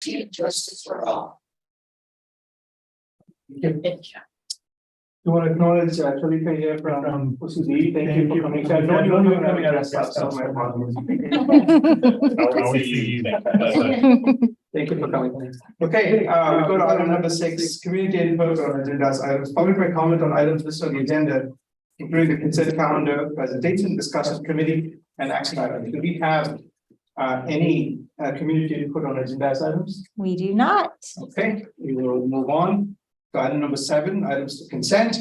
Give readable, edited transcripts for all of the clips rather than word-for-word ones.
Justice for all. You want to acknowledge Sharika here from OCD. Thank you for coming. I know you're going to dress up, so my apologies. Thank you for coming. Okay, we go to item number 6, community input on agendas items. Public may comment on items listed on the agenda, including the consent calendar, presentation, discussion committee, and action items. Do we have any community input on agenda items? We do not. Okay, we will move on to item number 7, items to consent.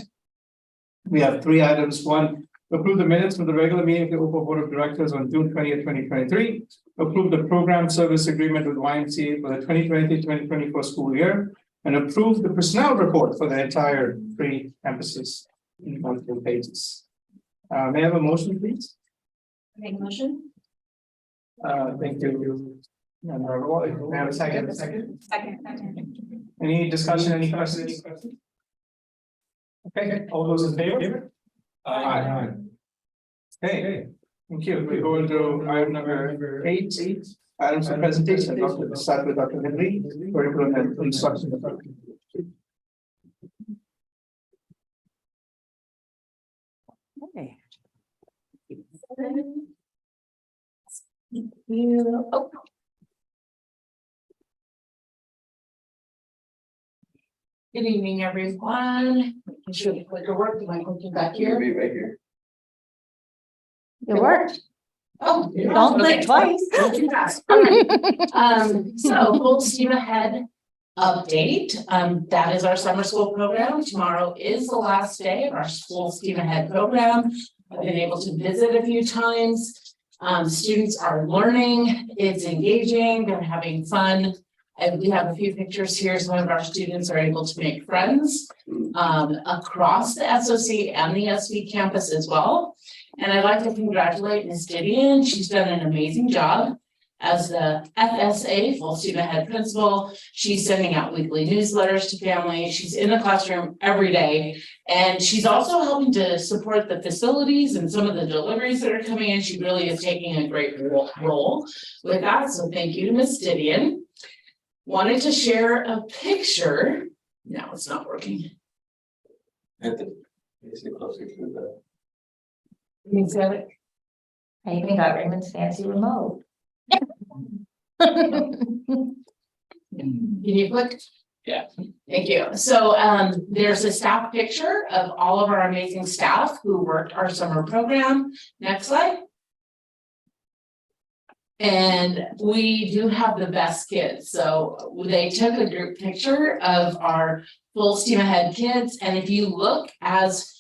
We have 3 items. 1, approve the minutes for the regular meeting of the OPA Board of Directors on June 20th, 2023. Approve the program service agreement with YMCA for the 2023-2024 school year, and approve the personnel report for the entire 3 campuses in multiple pages. May I have a motion, please? Make a motion. Thank you. May I have a second? Second. Any discussion, any questions? Okay, all those in favor? Aye. Okay, thank you. We go into item number 8, items of presentation. Dr. Start with Dr. Henry, curriculum and instruction. Okay. Good evening, everyone. Making sure the clicker works. Am I clicking back here? Be right here. It worked. Oh, Don't click twice. Too fast. All right. So full steam ahead update. That is our summer school program. Tomorrow is the last day of our full steam ahead program. I've been able to visit a few times. Students are learning, it's engaging, they're having fun. And we have a few pictures here. Some of our students are able to make friends across the SOC and the SV campus as well. And I'd like to congratulate Ms. Didion. She's done an amazing job as the FSA, full student ahead principal. She's sending out weekly newsletters to families. She's in the classroom every day. And she's also helping to support the facilities and some of the deliveries that are coming in. She really is taking a great role with that. So thank you to Ms. Didion. Wanted to share a picture. Now it's not working. You said it. I even got Raymond's fancy remote. Can you click? Yeah. Thank you. So there's a staff picture of all of our amazing staff who worked our summer program. Next slide. And we do have the best kids. So they took a group picture of our full steam ahead kids. And if you look as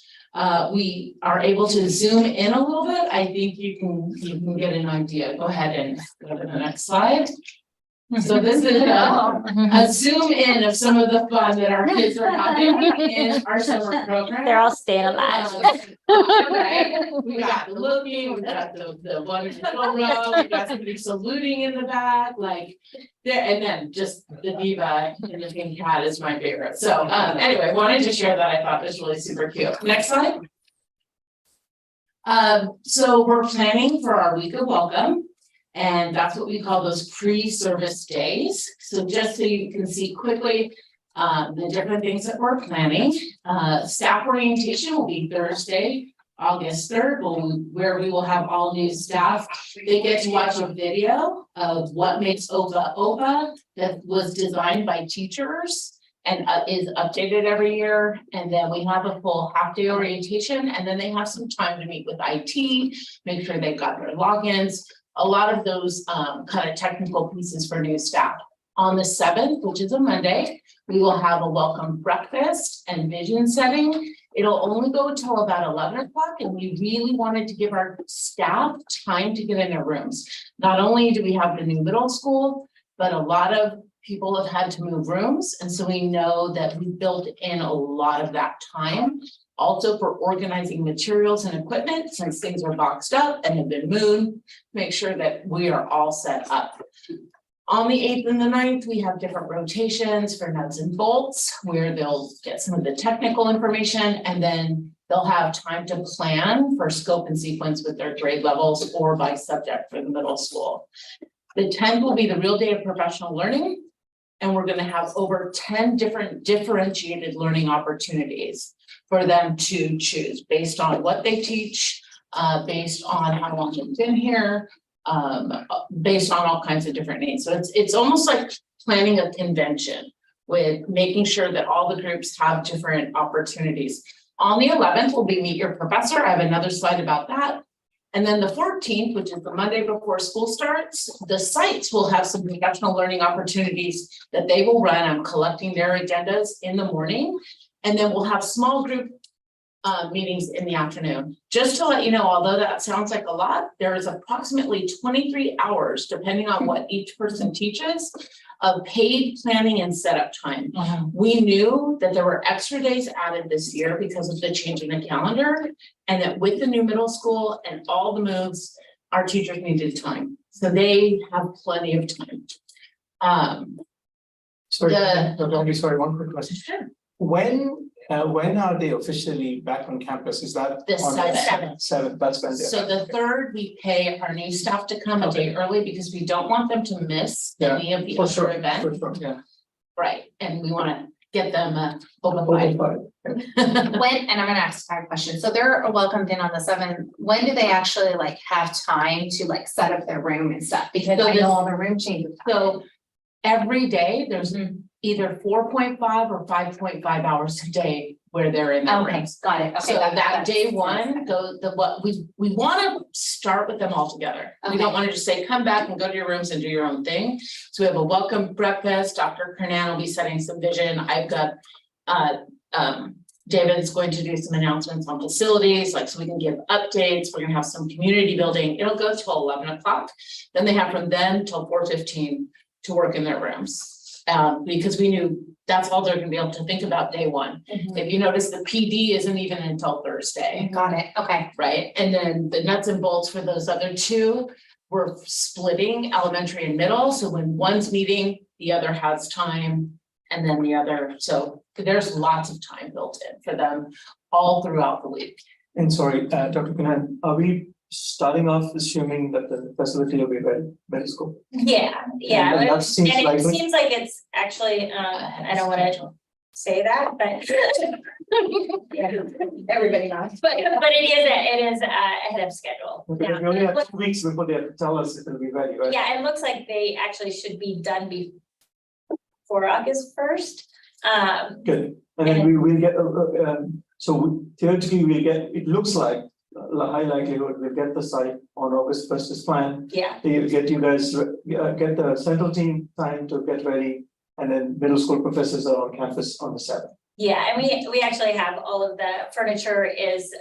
we are able to zoom in a little bit, I think you can get an idea. Go ahead and go to the next slide. So this is a zoom in of some of the fun that our kids are having in our summer program. They're all staying alive. Right? We got the looking, we got the wonderful row, we got somebody saluting in the back, like there, and then just the diva and the pink cat is my favorite. So anyway, wanted to share that. I thought this was really super cute. Next slide. So we're planning for our week of welcome. And that's what we call those pre-service days. So just so you can see quickly the different things that we're planning. Staff orientation will be Thursday, August 3rd, where we will have all new staff. They get to watch a video of what makes OPA that was designed by teachers and is updated every year. And then we have a full half-day orientation, and then they have some time to meet with IT, make sure they've got their logins. A lot of those kind of technical pieces for new staff. On the 7th, which is a Monday, we will have a welcome breakfast and vision setting. It'll only go until about 11 o'clock, and we really wanted to give our staff time to get in their rooms. Not only do we have the new middle school, but a lot of people have had to move rooms. And so we know that we built in a lot of that time. Also for organizing materials and equipment, since things are boxed up and have been moved, make sure that we are all set up. On the 8th and the 9th, we have different rotations for nuts and bolts, where they'll get some of the technical information, and then they'll have time to plan for scope and sequence with their grade levels or by subject for the middle school. The 10th will be the real day of professional learning. And we're gonna have over 10 different differentiated learning opportunities for them to choose based on what they teach, based on how long they've been here, based on all kinds of different needs. So it's almost like planning a convention with making sure that all the groups have different opportunities. On the 11th will be Meet Your Professor. I have another slide about that. And then the 14th, which is the Monday before school starts, the sites will have some professional learning opportunities that they will run. I'm collecting their agendas in the morning. And then we'll have small group meetings in the afternoon. Just to let you know, although that sounds like a lot, there is approximately 23 hours, depending on what each person teaches, of paid planning and setup time. We knew that there were extra days added this year because of the change in the calendar, and that with the new middle school and all the moves, our teachers needed time. So they have plenty of time. Sorry, The- sorry, one quick question. Sure. When are they officially back on campus? Is that? The on 7th. 7th, that's when they're. So the 3rd, we pay our new staff to come a day early because we don't want them to miss any of the For other sure, events. for sure, yeah. Right, and we wanna get them open. When, and I'm gonna ask 5 questions, so they're welcomed in on the 7th, when do they actually like have time to like set up their room and stuff? Because So I this- know all the room changes. So every day, there's either 4.5 or 5.5 hours a day where they're in their Okay, rooms. got it, okay. So that that's- day one, we wanna start with them all together. We Okay. don't wanna just say, come back and go to your rooms and do your own thing. So we have a welcome breakfast, Dr. Kernan will be setting some vision, I've got, David's going to do some announcements on facilities, like, so we can give updates, we're gonna have some community building, it'll go till 11 o'clock. Then they have from then till 4:15 to work in their rooms. Because we knew that's all they're gonna be able to think about day one. If you notice, the PD isn't even until Thursday, Got it, okay, right? And then the nuts and bolts for those other two, we're splitting elementary and middle, so when one's meeting, the other has time. And then the other, so there's lots of time built in for them all throughout the week. And sorry, Dr. Kanan, are we starting off assuming that the facility will be ready school? Yeah, yeah, And that and seems it likely? seems like it's actually, I don't wanna say that, but. everybody knows. But it is ahead of schedule. Because we only have 2 weeks before they have to tell us if it'll be ready, right? Yeah, it looks like they actually should be done before August 1st. Good, and then we will get, so theoretically we'll get, it looks like high likelihood we'll get the site on August 1st is planned. Yeah, They get you guys, get the central team time to get ready, and then middle school professors are on campus on the 7th. yeah, and we actually have all of the furniture is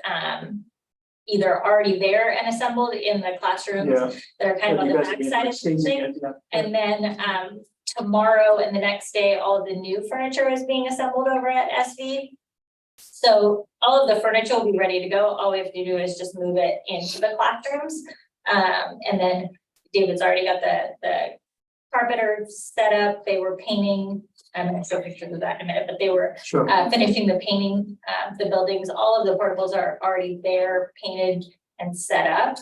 either already there and assembled in the classrooms Yeah. that are kind of on the You guys will be backside of the staging thing. it, yeah. And then tomorrow and the next day, all of the new furniture is being assembled over at SV. So all of the furniture will be ready to go. All we have to do is just move it into the classrooms. And then David's already got the carpenter set up. They were painting. I'm gonna show pictures of that in a minute, but they were Sure, finishing the painting, the buildings. All of the portables are already there, painted and set up.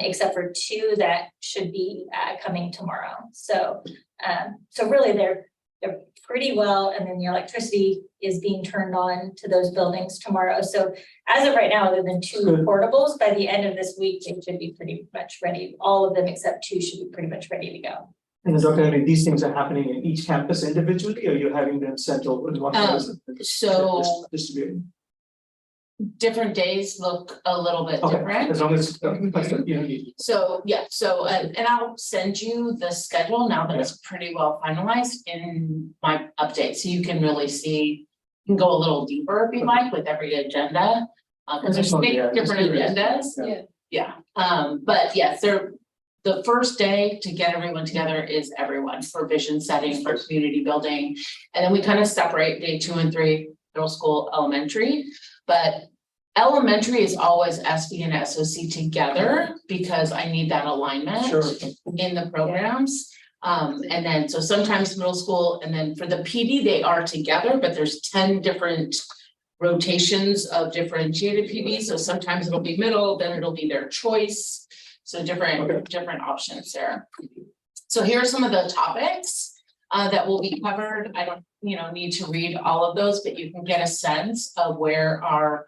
Except for 2 that should be coming tomorrow. So really they're pretty well, and then the electricity is being turned on to those buildings tomorrow. So as of right now, other than 2 Good. portables, by the end of this week, they should be pretty much ready. All of them except 2 should be pretty much ready to go. and then Dr. Henry, these things are happening in each campus individually, or you're having them central in one place? So Distributed. different days look a little bit Okay, different. as long as, you know, So, yeah, so, and I'll send you the schedule now that it's pretty well finalized in my update, so you can really see. You can go a little deeper if you like with every agenda, because there's Yeah, 6 just different curious. agendas. Yeah, but yes, the first day to get everyone together is everyone for vision setting, for community building. And then we kind of separate day 2 and 3, middle school, elementary. But elementary is always SV and SOC together because I need that alignment Sure. in the programs. And then, so sometimes middle school, and then for the PD, they are together, but there's 10 different rotations of differentiated PD. So sometimes it'll be middle, then it'll be their choice. So different options there. So here are some of the topics. that will be covered. I don't, need to read all of those, but you can get a sense of where our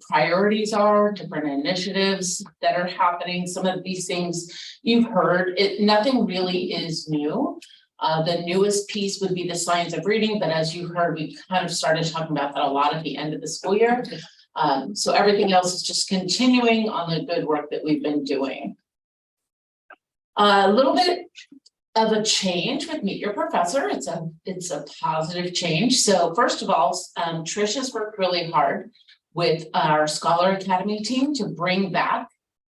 priorities are, different initiatives that are happening. Some of these things you've heard, nothing really is new. The newest piece would be the science of reading, but as you heard, we kind of started talking about that a lot at the end of the school year. So everything else is just continuing on the good work that we've been doing. A little bit of a change with Meet Your Professor. It's a positive change. So first of all, Trish has worked really hard with our Scholar Academy team to bring back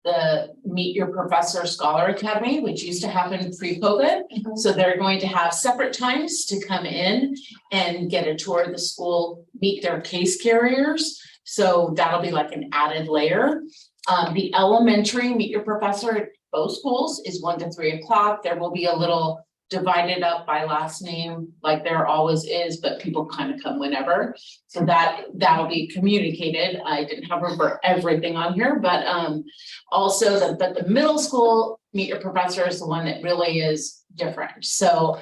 the Meet Your Professor Scholar Academy, which used to happen pre-COVID. So they're going to have separate times to come in and get a tour of the school, meet their case carriers. So that'll be like an added layer. The elementary Meet Your Professor at both schools is 1 to 3 o'clock. There will be a little divided up by last name, like there always is, but people kind of come whenever. So that'll be communicated. I didn't have room for everything on here, but also the middle school Meet Your Professor is the one that really is different. So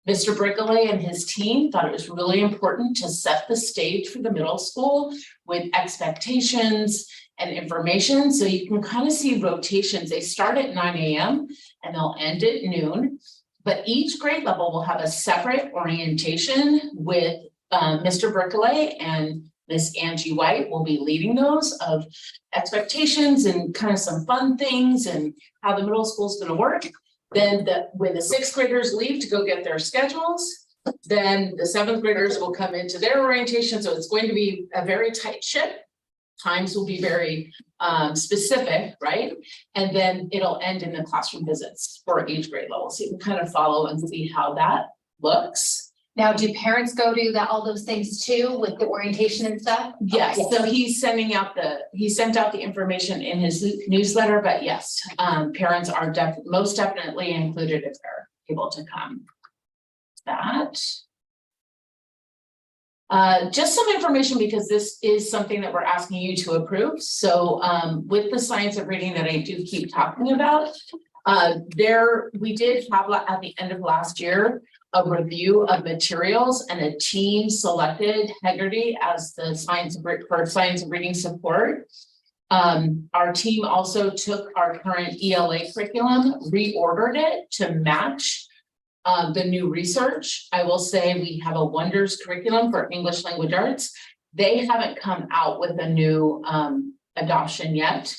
Mr. Brickley and his team thought it was really important to set the stage for the middle school with expectations and information. So you can kind of see rotations. They start at 9 a.m. and they'll end at noon, but each grade level will have a separate orientation with Mr. Brickley and Miss Angie White will be leading those of expectations and kind of some fun things and how the middle school is going to work. Then when the 6th graders leave to go get their schedules, then the 7th graders will come into their orientation. So it's going to be a very tight ship. Times will be very specific, right? And then it'll end in the classroom visits for each grade level. So you can kind of follow and see how that looks. Now, do parents go to all those things too with the orientation and stuff? Yes, so he sent out the information in his newsletter, but yes, parents are most definitely included if they're able to come. Just some information because this is something that we're asking you to approve. So with the science of reading that I do keep talking about, we did have at the end of last year a review of materials and a team selected Hegarty as the science of reading support. Our team also took our current ELA curriculum, reordered it to match the new research. I will say we have a Wonders curriculum for English language arts. They haven't come out with a new adoption yet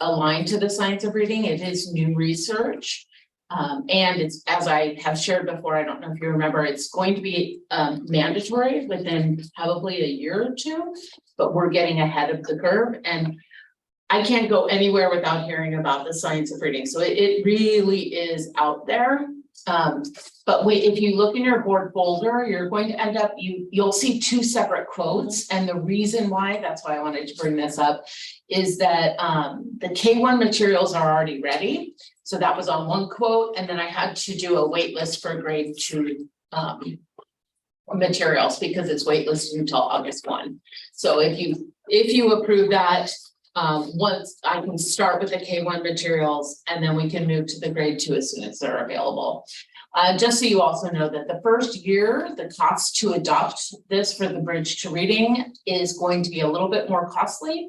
aligned to the science of reading. It is new research. And it's, as I have shared before, I don't know if you remember, it's going to be mandatory within probably a year or two, but we're getting ahead of the curve. And I can't go anywhere without hearing about the science of reading. So it really is out there. But if you look in your board folder, you're going to end up, you'll see 2 separate quotes. And the reason why, that's why I wanted to bring this up, is that the K1 materials are already ready. So that was on one quote. And then I had to do a wait list for grade 2 materials because it's waitlisted until August 1. So if you approve that, once I can start with the K1 materials and then we can move to the grade 2 as soon as they're available. Just so you also know that the first year, the cost to adopt this for the bridge to reading is going to be a little bit more costly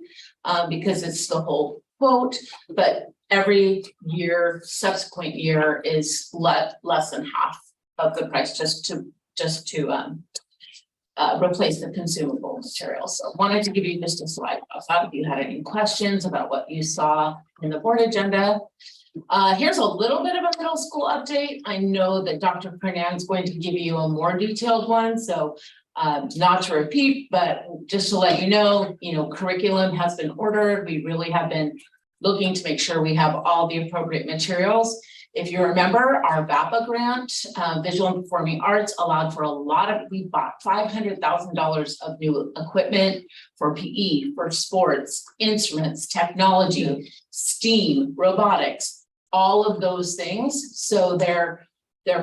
because it's the whole quote, but every year, subsequent year is less than half of the price just to replace the consumable materials. So wanted to give you just a slide about that if you had any questions about what you saw in the board agenda. Here's a little bit of a middle school update. I know that Dr. Kernan is going to give you a more detailed one. So not to repeat, but just to let you know, curriculum has been ordered. We really have been looking to make sure we have all the appropriate materials. If you remember, our VAPA grant, Visual and Performing Arts, allowed for we bought $500,000 of new equipment for PE, for sports, instruments, technology, STEAM, robotics, all of those things. So they're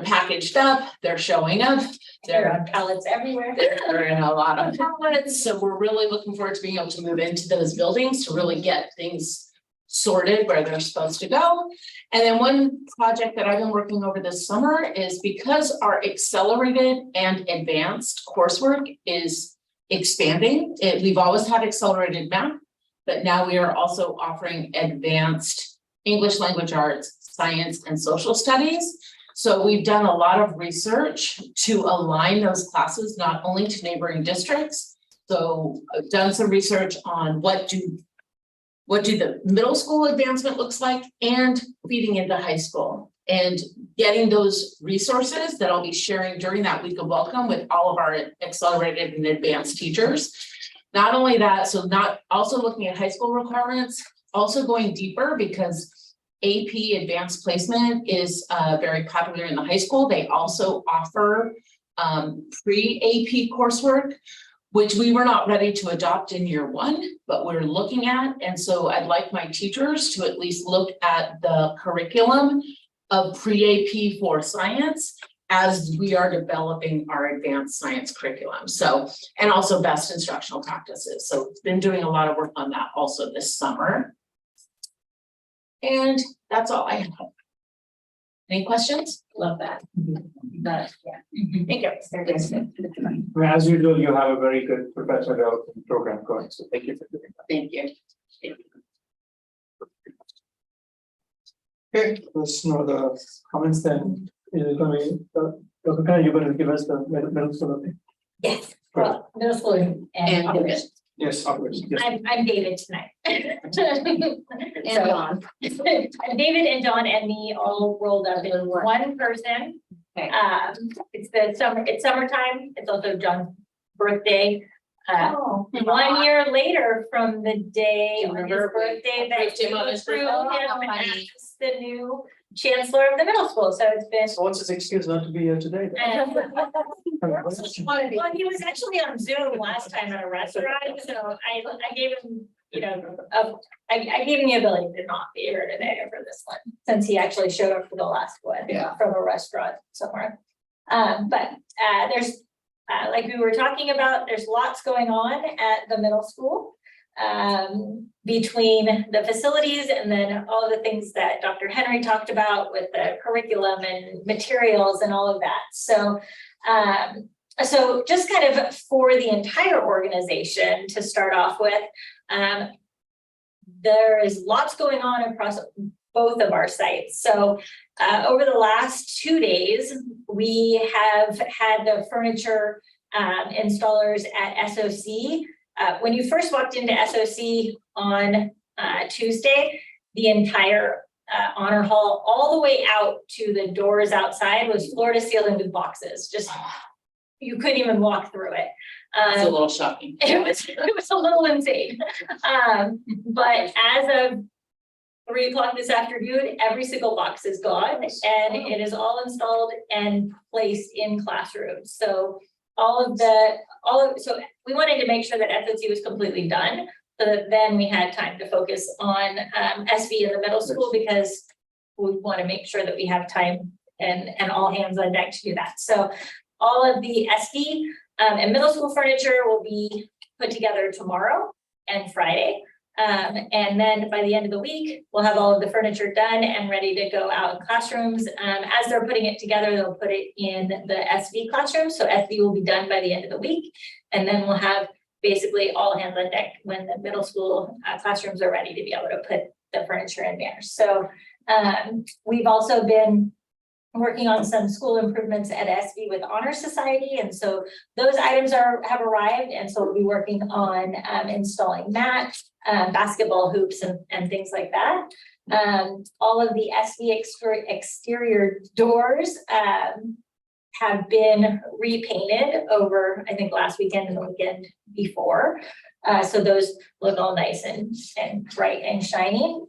packaged up, they're showing up. There are pallets everywhere. They're in a lot of pallets. So we're really looking forward to being able to move into those buildings to really get things sorted where they're supposed to go. And then one project that I've been working over this summer is because our accelerated and advanced coursework is expanding. We've always had accelerated math, but now we are also offering advanced English language arts, science, and social studies. So we've done a lot of research to align those classes not only to neighboring districts. So I've done some research on what do the middle school advancement looks like and feeding into high school and getting those resources that I'll be sharing during that week of welcome with all of our accelerated and advanced teachers. Not only that, so not also looking at high school requirements, also going deeper because AP advanced placement is very popular in the high school. They also offer pre-AP coursework, which we were not ready to adopt in year one, but we're looking at. And so I'd like my teachers to at least look at the curriculum of pre-AP for science as we are developing our advanced science curriculum. So, and also best instructional practices. So been doing a lot of work on that also this summer. And that's all I have. Any questions? Love that. That, yeah. Thank you. Very good. Well, as usual, you have a very good professional development program going, so thank you for doing that. Thank you. Okay, let's know the comments then. Is it going to be, Dr. Khan, you're going to give us the middle school update? Yes, well, middle school and And others. Yes, obviously. Yes. I'm David tonight. And So, Dawn. David and Dawn and me all rolled up in one person. Okay. It's summertime, it's also John's birthday. Oh. 1 year later from the day on his Remember, we birthday that approved him on his through birthday. him Oh, funny. as the new chancellor of the middle school, so it's been. So what's his excuse not to be here today? then? Well, he was actually on Zoom last time at a restaurant, so I gave him, you know, I gave him the ability to not be here today for this one, since he actually showed up for the last one. Yeah. From a restaurant somewhere. But there's, like we were talking about, there's lots going on at the middle school. Between the facilities and then all of the things that Dr. Henry talked about with the curriculum and materials and all of that. So, so just kind of for the entire organization to start off with, there is lots going on across both of our sites. So over the last 2 days, we have had the furniture installers at SOC. When you first walked into SOC on Tuesday, the entire honor hall, all the way out to the doors outside, was floor to ceiling with boxes. Just, you couldn't even walk through it. It's a little shocking. It was a little insane. But as of 3 o'clock this afternoon, every single box is gone and it is all installed and placed in classrooms. So so we wanted to make sure that FOC was completely done, so that then we had time to focus on SV in the middle school, because we want to make sure that we have time and all hands on deck to do that. So all of the SV and middle school furniture will be put together tomorrow and Friday. And then by the end of the week, we'll have all of the furniture done and ready to go out in classrooms. As they're putting it together, they'll put it in the SV classroom. So SV will be done by the end of the week. And then we'll have basically all hands on deck when the middle school classrooms are ready to be able to put the furniture in there. So we've also been working on some school improvements at SV with Honor Society. And so those items have arrived. And so we'll be working on installing mats, basketball hoops and things like that. All of the SV exterior doors have been repainted over, I think, last weekend and the weekend before. So those look all nice and bright and shiny.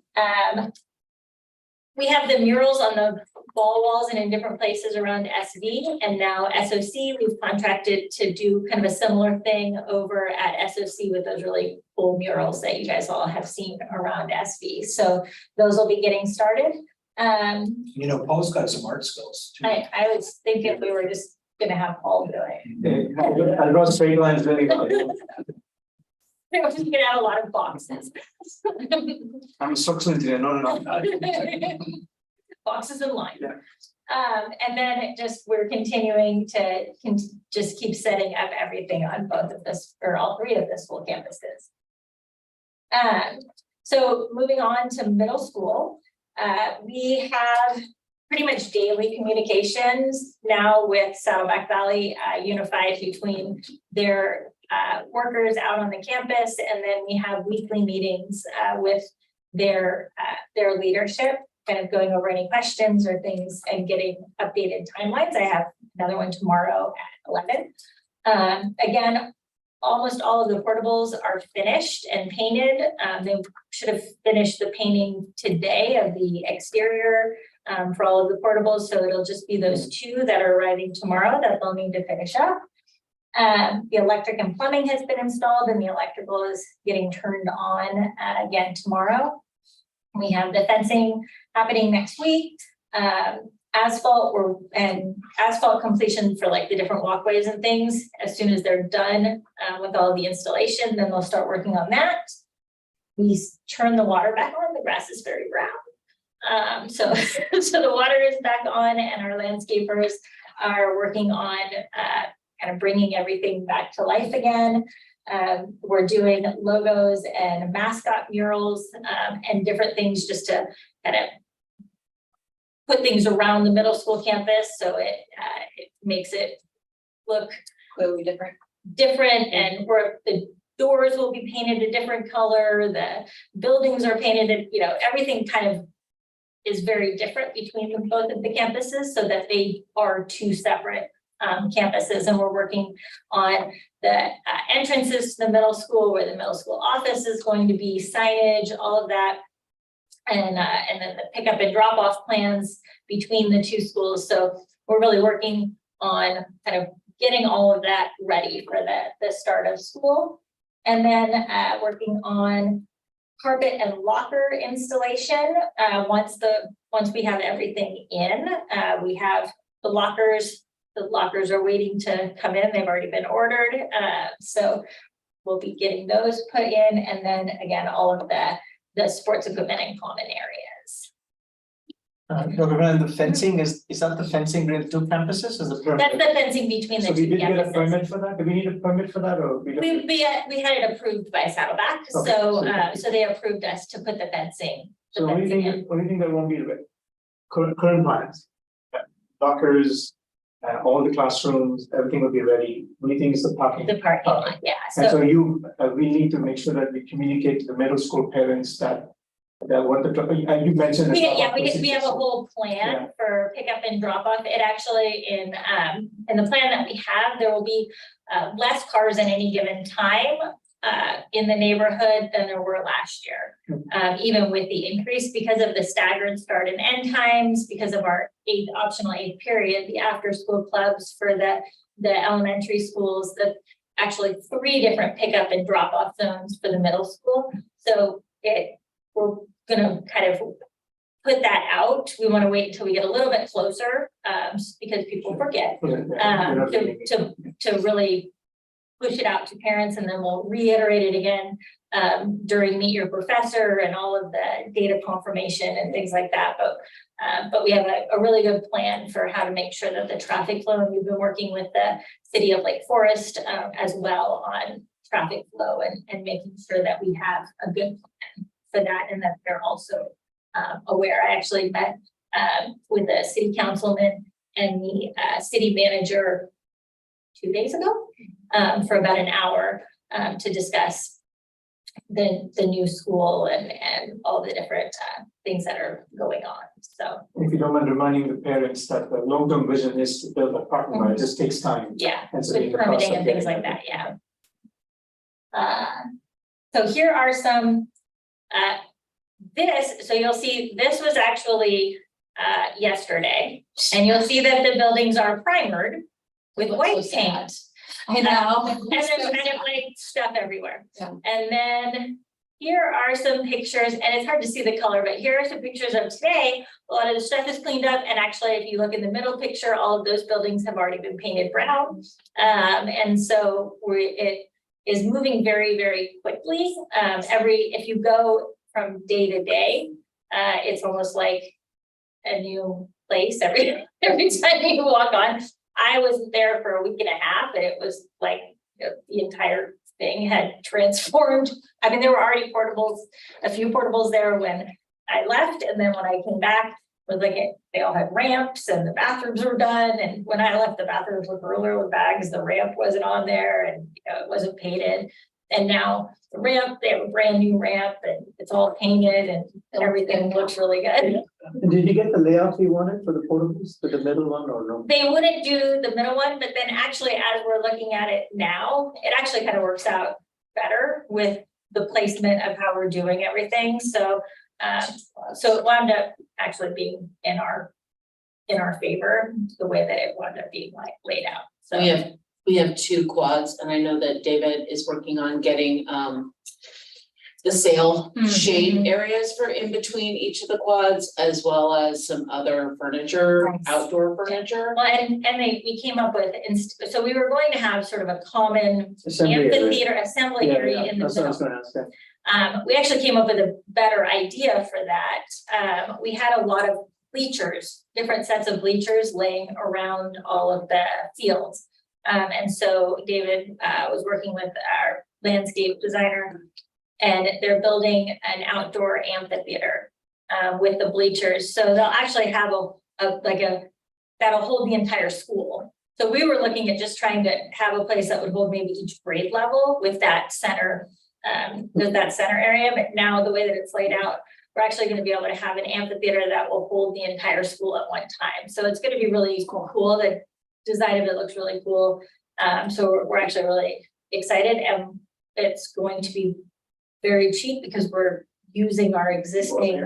We have the murals on the ball walls and in different places around SV, and now SOC, we've contracted to do kind of a similar thing over at SOC with those really cool murals that you guys all have seen around SV. So those will be getting started. You know, Paul's got some art skills too. I was thinking we were just gonna have Paul do it. I draw straight lines really well. We're just gonna have a lot of boxes. I'm a structural engineer, no. Boxes in line. Yeah. And then we're continuing to just keep setting up everything on both of this, or all three of the school campuses. So moving on to middle school, we have pretty much daily communications now with Saddleback Valley unified between their workers out on the campus, and then we have weekly meetings with their leadership, kind of going over any questions or things and getting updated timelines. I have another one tomorrow at 11. Again, almost all of the portables are finished and painted. They should have finished the painting today of the exterior for all of the portables. So it'll just be those two that are arriving tomorrow that they'll need to finish up. The electric and plumbing has been installed, and the electrical is getting turned on again tomorrow. We have the fencing happening next week. Asphalt completion for like the different walkways and things. As soon as they're done with all the installation, then they'll start working on that. We turn the water back on. The grass is very brown. So the water is back on, and our landscapers are working on kind of bringing everything back to life again. We're doing logos and mascot murals and different things just to kind of put things around the middle school campus, so it makes it look Clearly different. and where the doors will be painted a different color, the buildings are painted, everything kind of is very different between both of the campuses, so that they are two separate campuses. And we're working on the entrances to the middle school, where the middle school office is going to be, signage, all of that. And then the pickup and drop off plans between the two schools. So we're really working on kind of getting all of that ready for the start of school. And then working on carpet and locker installation. Once we have everything in, we have the lockers. The lockers are waiting to come in. They've already been ordered. So we'll be getting those put in. And then again, all of the sports equipment and common areas. Dr. Brennan, the fencing, is that the fencing with two campuses? Is the That's the fencing between the So we two did get a campuses. permit for that? Do we need a permit for that, or? We had it approved by Saddleback, Okay, so they approved us to put the fencing. So only thing that won't be the current plans, lockers, all the classrooms, everything will be ready. Only thing is the parking. The parking lot, yeah, And so so, we need to make sure that we communicate to the middle school parents that what you mentioned. the we drop-off have a procedures. whole plan Yeah. for pickup and drop off. It actually, in the plan that we have, there will be less cars at any given time in the neighborhood than there were last year. Even with the increase, because of the staggered start and end times, because of our optional 8th period, the after school clubs for the elementary schools, actually 3 different pickup and drop off zones for the middle school. So we're gonna kind of put that out. We want to wait until we get a little bit closer because people forget to really push it out to parents, and then we'll reiterate it again during Meet Your Professor and all of the data confirmation and things like that. But we have a really good plan for how to make sure that the traffic flow, and we've been working with the city of Lake Forest as well on traffic flow and making sure that we have a good plan for that, and that they're also aware. I actually met with the city councilman and the city manager 2 days ago for about an hour to discuss the new school and all the different things that are going on. So If you don't mind reminding the parents that the long-term vision is to build a parking lot, it just takes time. yeah, And so with the cost permitting of and things getting like it. that, yeah. So here are some so you'll see this was actually yesterday, and you'll see that the buildings are primered with Looks white so sad. paint. I know. And there's kind of like stuff everywhere. Yeah. And then here are some pictures, and it's hard to see the color, but here are some pictures of today. A lot of the stuff is cleaned up, and actually, if you look in the middle picture, all of those buildings have already been painted brown. And so is moving very, very quickly. If you go from day to day, it's almost like a new place every time you walk on. I was there for a week and a half, and it was like the entire thing had transformed. I mean, there were already a few portables there when I left, and then when I came back, it was like they all had ramps and the bathrooms were done. And when I left, the bathrooms were further with bags, the ramp wasn't on there, and it wasn't painted. And now the ramp, they have a brand new ramp, and it's all painted, and everything looks really good. And did you get the layout you wanted for the portables, for the middle one or no? They wouldn't do the middle one, but then actually, as we're looking at it now, it actually kind of works out better with the placement of how we're doing everything. So it wound up actually being in our favor, the way that it wound up being like laid out. So We have 2 quads, and I know that David is working on getting the sail shade areas for in between each of the quads, as well as some other furniture, Nice. outdoor furniture. well, and we came up with, so we were going to have sort of a common Assembly area. amphitheater assembly area in the That's what I middle. was gonna ask, yeah. We actually came up with a better idea for that. We had a lot of bleachers, different sets of bleachers laying around all of the fields. And so David was working with our landscape designer, and they're building an outdoor amphitheater with the bleachers. So they'll actually have that'll hold the entire school. So we were looking at just trying to have a place that would hold maybe each grade level with that center area. But now the way that it's laid out, we're actually going to be able to have an amphitheater that will hold the entire school at one time. So it's going to be really cool. The design of it looks really cool. So we're actually really excited, and it's going to be very cheap because we're using our existing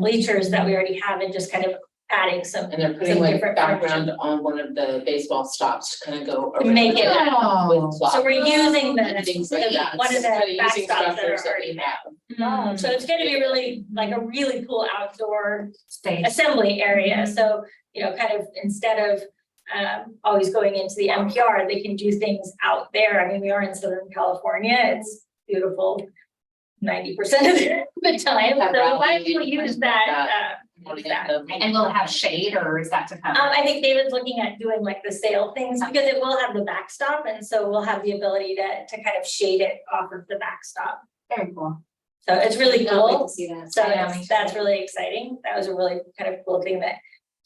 bleachers that we already have and just kind of adding some. And they're putting some like different background on one of the baseball stops to kind of go. To make it- around with clock. So we're using And things like that. one of the Kinda using backstops that structures are that already we there. have. So it's gonna be really like a really cool outdoor Space. assembly area. So, kind of instead of always going into the NPR, they can do things out there. I mean, we are in Southern California. It's beautiful 90% of the time. So why don't you use that? And will it have shade, or is that to come? I think David's looking at doing like the sail things because it will have the backstop, and so we'll have the ability to kind of shade it off of the backstop. Very cool. So it's really cool. See that. So I know, me too. that's really exciting. That was a really kind of cool thing that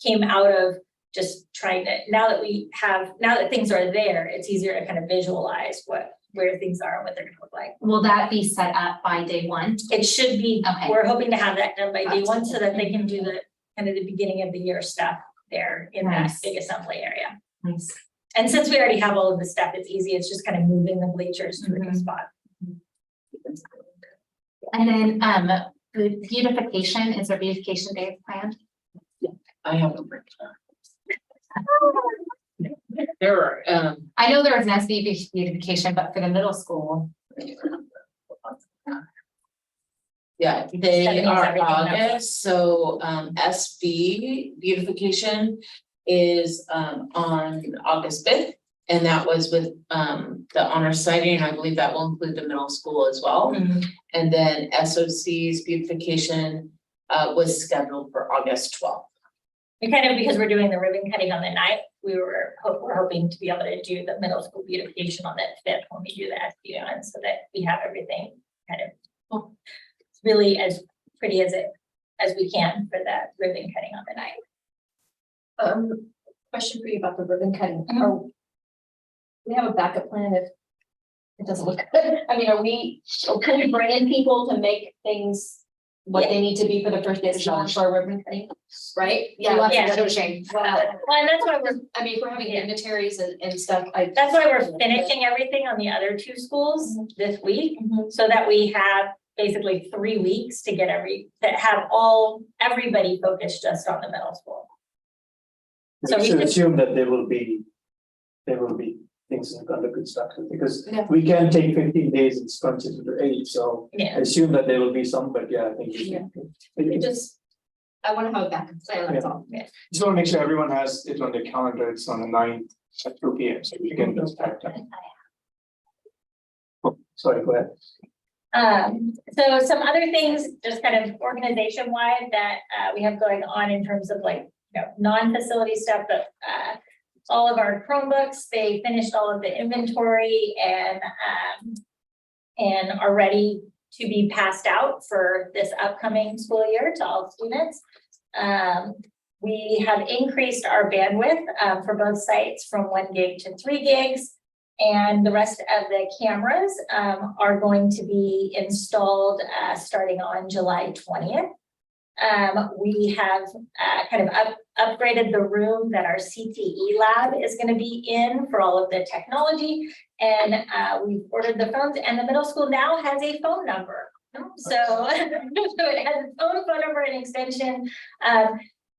came out of just trying to, now that things are there, it's easier to kind of visualize where things are and what they're gonna look like. Will that be set up by day 1? It should be, Okay. we're hoping to have that done by day 1 so that they can do the kind of the beginning of the year stuff there in that Nice. big assembly area. Nice. And since we already have all of the stuff, it's easy. It's just kind of moving the bleachers to a new Mhm. spot. And then, the beautification, is there beautification day planned? I have a breakdown. There are, I know there was an SB beautification, but for the middle school. yeah, they Setting are everything up. August, so SB beautification is on August 5th. And that was with the honor sighting, I believe that will include the middle school as well. And then SOC's beautification was scheduled for August 12th. And kind of because we're doing the ribbon cutting on the 9th, we're hoping to be able to do the middle school beautification on that 5th when we do the SB one, so that we have everything kind of really as pretty as we can for that ribbon cutting on the 9th. Question for you about the ribbon cutting. Mhm. Are we have a backup plan if it doesn't look good? I mean, can we bring in people to make things what they need to be for the first day of school for a ribbon cutting, right? Yeah. Yeah. Coaching. Well, and that's why I mean, if we're having Yeah. dignitaries and stuff, that's why we're finishing everything on the other 2 schools this week, so that we have basically 3 weeks to get everybody focused just on the middle school. So We we should could- assume that there will be things under construction, because Yeah. we can take 15 days and crunch it to 8, so I Yeah, assume that there will be some, but yeah, I think we Yeah. should. I want to have a backup plan, that's all. Just want to make sure everyone has it on their calendar, it's on the 9th at 2 p.m, so we can just have time. Sorry, go ahead. So some other things, just kind of organization wide that we have going on in terms of like, non-facility stuff, but all of our Chromebooks, they finished all of the inventory and are ready to be passed out for this upcoming school year to all students. We have increased our bandwidth for both sites from 1 gig to 3 gigs. And the rest of the cameras are going to be installed starting on July 20th. We have kind of upgraded the room that our CTE lab is going to be in for all of the technology. And we've ordered the phones, and the middle school now has a phone number. So, so it has its own phone number and extension.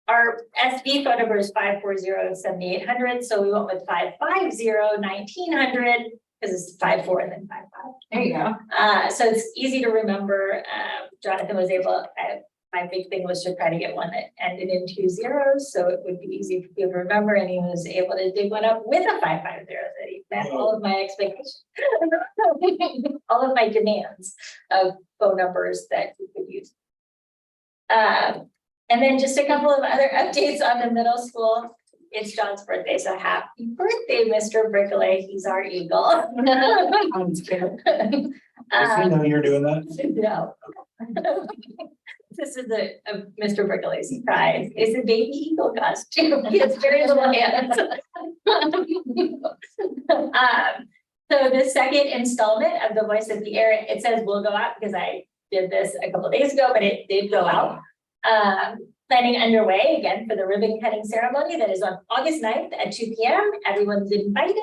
Our SV phone number is 540-7800. So we went with 550-1900 because it's 54 and then 55. There you go. So it's easy to remember. Jonathan was able, my big thing was to try to get one that ended in 2 zeros. So it would be easy for people to remember. And he was able to dig one up with a 550 that he met all of my expectations, all of my demands of phone numbers that he could use. And then just a couple of other updates on the middle school. It's John's birthday, so happy birthday, Mr. Brickley. He's our eagle. Does he know you're doing that? No. This is a Mr. Brickley surprise. It's a baby eagle costume. He has very little hands. So the second installment of the Voice of the Air, it says will go out because I did this a couple of days ago, but it did go out. Planning underway again for the ribbon cutting ceremony that is on August 9th at 2 p.m. Everyone's invited.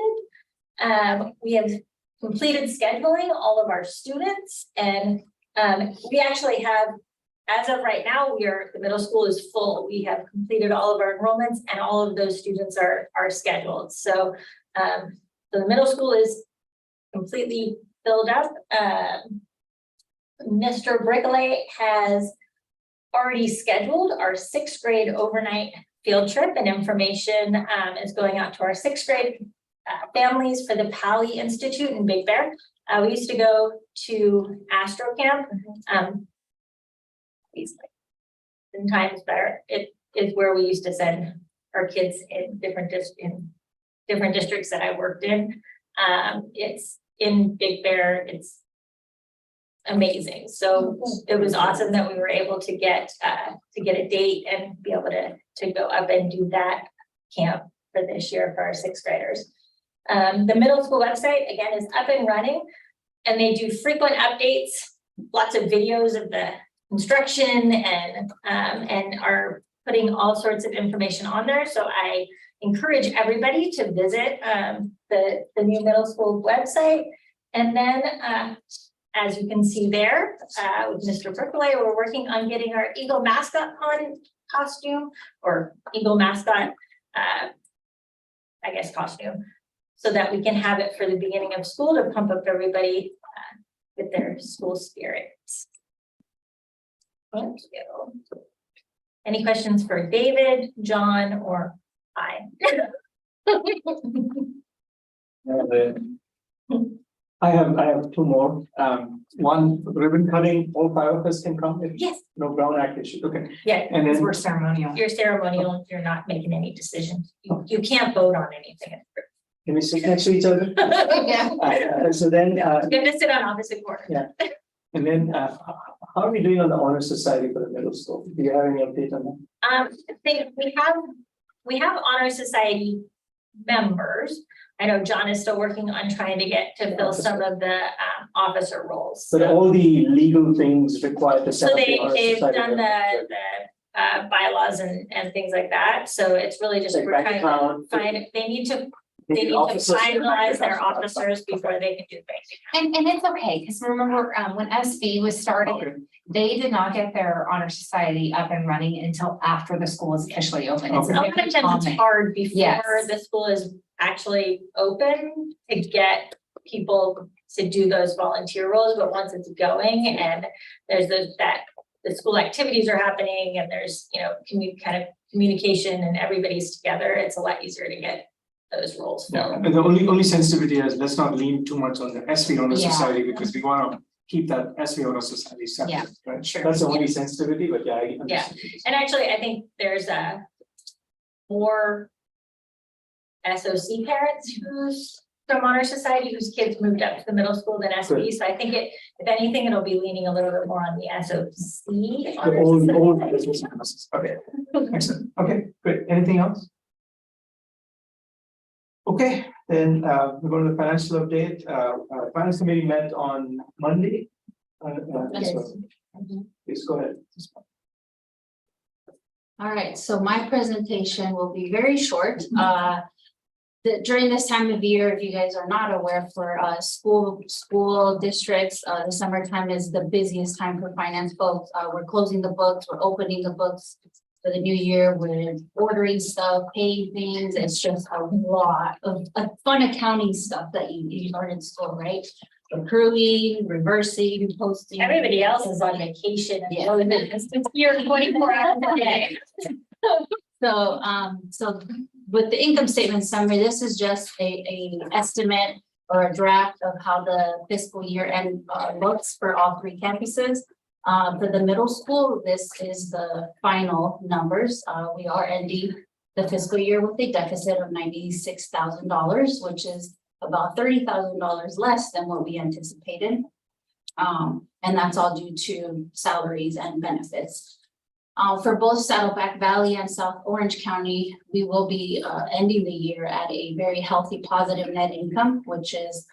We have completed scheduling all of our students, and we actually have, as of right now, the middle school is full. We have completed all of our enrollments, and all of those students are scheduled. So, so the middle school is completely filled up. Mr. Brickley has already scheduled our 6th grade overnight field trip, and information is going out to our 6th grade families for the Pally Institute in Big Bear. We used to go to Astro Camp. In times better. It is where we used to send our kids in different districts that I worked in. It's in Big Bear. It's amazing. So it was awesome that we were able to get a date and be able to go up and do that camp for this year for our 6th graders. The middle school website again is up and running, and they do frequent updates, lots of videos of the instruction, and are putting all sorts of information on there. So I encourage everybody to visit the new middle school website. And then as you can see there, with Mr. Brickley, we're working on getting our Eagle mascot costume, or Eagle mascot, I guess, costume, so that we can have it for the beginning of school to pump up everybody with their school spirits. Thank you. Any questions for David, John, or I? I have 2 more. One, ribbon cutting, all 5 of us can come. Yes. No Brown Act issue, okay. Yeah, And then, We're ceremonial. you're ceremonial, you're not making any decisions. You can't vote on anything. can we sit next to each other? Yeah. So then, You have to sit on opposite corners. Yeah. and then, how are we doing on the honor society for the middle school? Do you have any update on that? I think we have honor society members. I know John is still working on trying to get to fill some of the officer roles. But all the legal things required to set So up the honor they've society. done the bylaws and things like that. So it's really just, Like we're bank trying to account, find, they need to the officers- finalize their officers before they can do basic. And it's okay, because remember, when SB was started, Okay. they did not get their honor society up and running until after the school is officially open. It's A lot of very times it's common. hard before Yes. the school is actually open to get people to do those volunteer roles, but once it's going and there's the school activities are happening and there's, kind of communication and everybody's together, it's a lot easier to get those roles. Yeah, and the only sensitivity is let's not lean too much on the SV owner Yeah. society because we wanna keep that SV owner society Yeah, separate, right? sure. That's the only sensitivity, but yeah, I Yeah. understand. And actually, I think there's more SOC parents who's from Honor Society whose kids moved up to the middle school than SB. So I think if anything, it'll be leaning a little bit more on the SOC. The Honor old Society. business analysis. Okay, excellent. Okay, great. Anything else? Okay, then we go to the financial update. Finance committee met on Monday. So, please go ahead. All right, so my presentation will be very short. During this time of year, if you guys are not aware, for school districts, the summertime is the busiest time for finance folks. We're closing the books, we're opening the books for the new year, we're ordering stuff, paying things. It's just a lot of fun accounting stuff that you learn in school, right? Accruing, reversing, posting. Everybody else is on vacation and Yeah. it's here 24 hours a day. So with the income statement summary, this is just a estimate or a draft of how the fiscal year end looks for all three campuses. For the middle school, this is the final numbers. We are ending the fiscal year with a deficit of $96,000, which is about $30,000 less than what we anticipated. And that's all due to salaries and benefits. For both Saddleback Valley and South Orange County, we will be ending the year at a very healthy positive net income, which is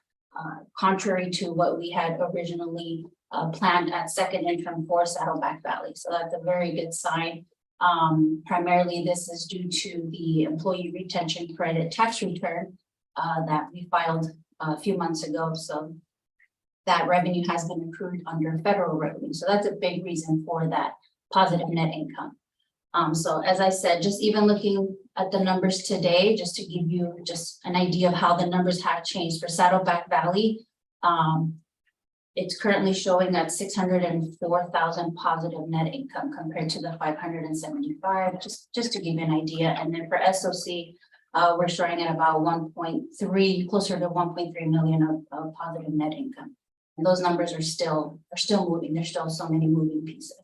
contrary to what we had originally planned at second interim for Saddleback Valley. So that's a very good sign. Primarily, this is due to the employee retention credit tax return that we filed a few months ago. So that revenue has been accrued under federal revenue. So that's a big reason for that positive net income. So as I said, just even looking at the numbers today, just to give you just an idea of how the numbers have changed for Saddleback Valley. It's currently showing at 604,000 positive net income compared to the 575, just to give you an idea. And then for SOC, we're showing at about 1.3, closer to 1.3 million of positive net income. And those numbers are still moving. There's still so many moving pieces.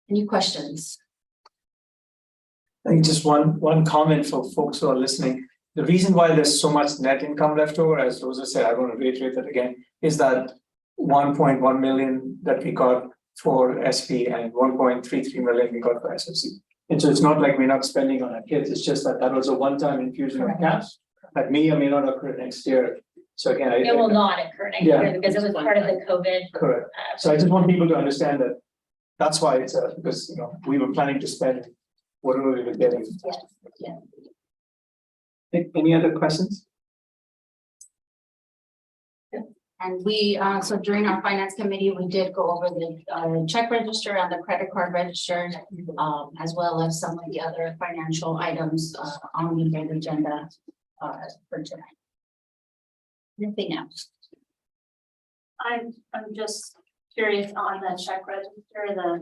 Any questions? I think just one comment for folks who are listening. The reason why there's so much net income left over, as Rosa said, I want to reiterate that again, is that 1.1 million that we got for SP and 1.33 million we got for SOC. And so it's not like we're not spending on our kids, it's just that was a one-time infusion of cash that may or may not occur next year. So again, It will not occur next Yeah. year because it was part of the COVID. Correct. So I just want people to understand that that's why it's because we were planning to spend whatever we were getting. Yeah. Any other questions? And we, so during our finance committee, we did go over the check register and the credit card register, as well as some of the other financial items on the agenda for tonight. Anything else? I'm just curious on the check register,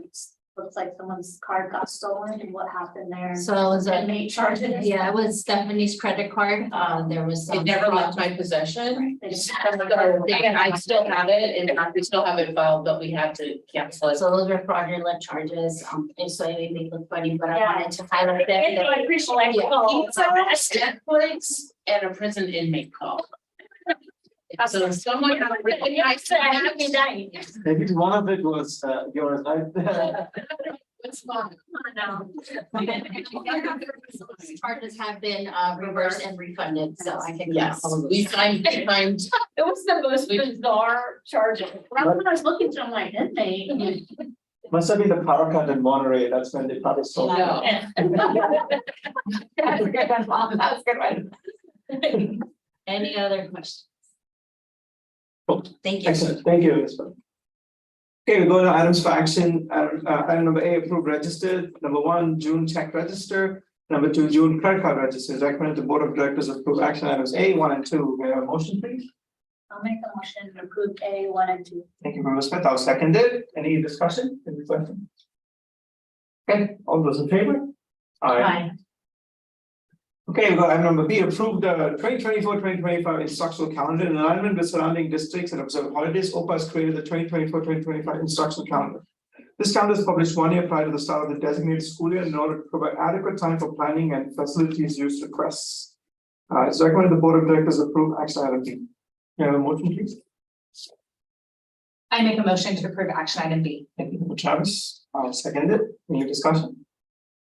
looks like someone's card got stolen and what happened there. So it was And they charged it. yeah, it was Stephanie's credit card. There was some It never fraud. left my possession. They just- And I still have it, and we still have it filed, but we had to cancel it. So those were fraudulent charges. So they make look funny, but I Yeah. wanted to highlight that. I appreciate Yeah. Netflix and a prison inmate call. So someone got a really nice. Happy night. Maybe one of it was yours. It's fine. Charges have been reversed and refunded, so I can. Yes, we signed. It was the most bizarre charges. When I was looking through my inmate. Must have been the power cut in Monterey. That's when they probably sold. it. No. That's a good one, Mom. That was a good one. Any other questions? Cool. Thank you. Excellent, thank you, Elizabeth. Okay, we go to items for action. Item number A, approved registered. Number 1, June check register. Number 2, June credit card registers. Recommend the board of directors approve action items A, 1, and 2. May I have a motion, please? I'll make a motion to approve A 1 and 2. Thank you, Member Smith. I'll second it. Any discussion? Any question? Okay, all those in favor? Aye. Okay, we've got item number B, approve the 2024-2025 instructional calendar in alignment with surrounding districts and observe holidays. OPA has created the 2024-2025 instructional calendar. This calendar is published 1 year prior to the start of the designated school year in order to provide adequate time for planning and facilities use requests. It's recommended the board of directors approve action item B. May I have a motion, please? I make a motion to approve action item B. Thank you, Member Travis. I'll second it. Any discussion?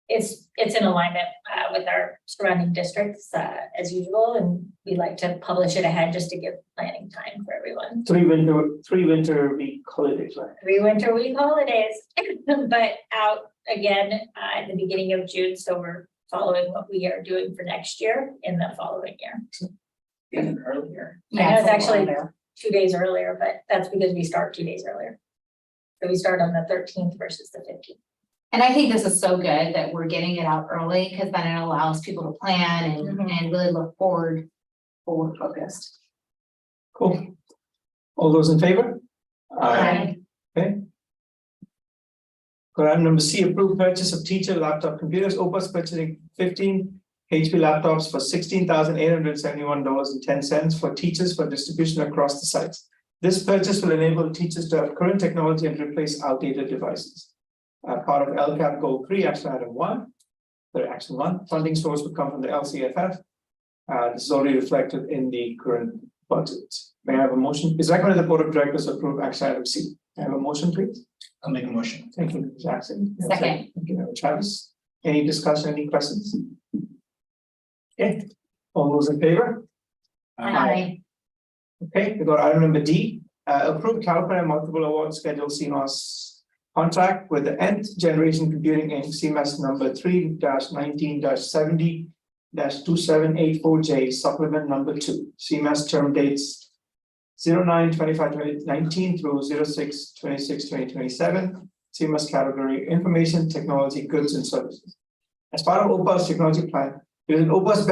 It's in alignment with our surrounding districts as usual, and we like to publish it ahead just to give planning time for everyone. 3 winter week holidays, right? 3 winter week holidays, but out again at the beginning of June, so we're following what we are doing for next year in the following year. Even earlier. I know it's a actually little earlier. 2 days earlier, but that's because we start 2 days earlier. So we start on the 13th versus the 15th. And I think this is so good that we're getting it out early, because then it allows people to plan and really look forward focused. Cool. All those in favor? Aye. Okay. Got item number C, approve purchase of teacher laptop computers. OPA is purchasing 15 HP laptops for $16,871.10 for teachers for distribution across the sites. This purchase will enable teachers to have current technology and replace outdated devices. Part of LCAP Goal 3, action item 1. Action 1, funding source would come from the LCFF. This is already reflected in the current budget. May I have a motion? Is recommended the board of directors approve action item C. May I have a motion, please? I'll make a motion. Thank you, Mr. Jackson. Second. Thank you, Member Travis. Any discussion, any questions? Okay, all those in favor? Aye. Okay, we got item number D, approve California multiple award schedule CMOS contract with the nth generation computing Inc. CMS number 3-19-70-2784J supplement number 2. CMS term dates 09-25-2019 through 06-26-2027. CMS category information technology goods and services. As part of OPA's technology plan, it is in OPA's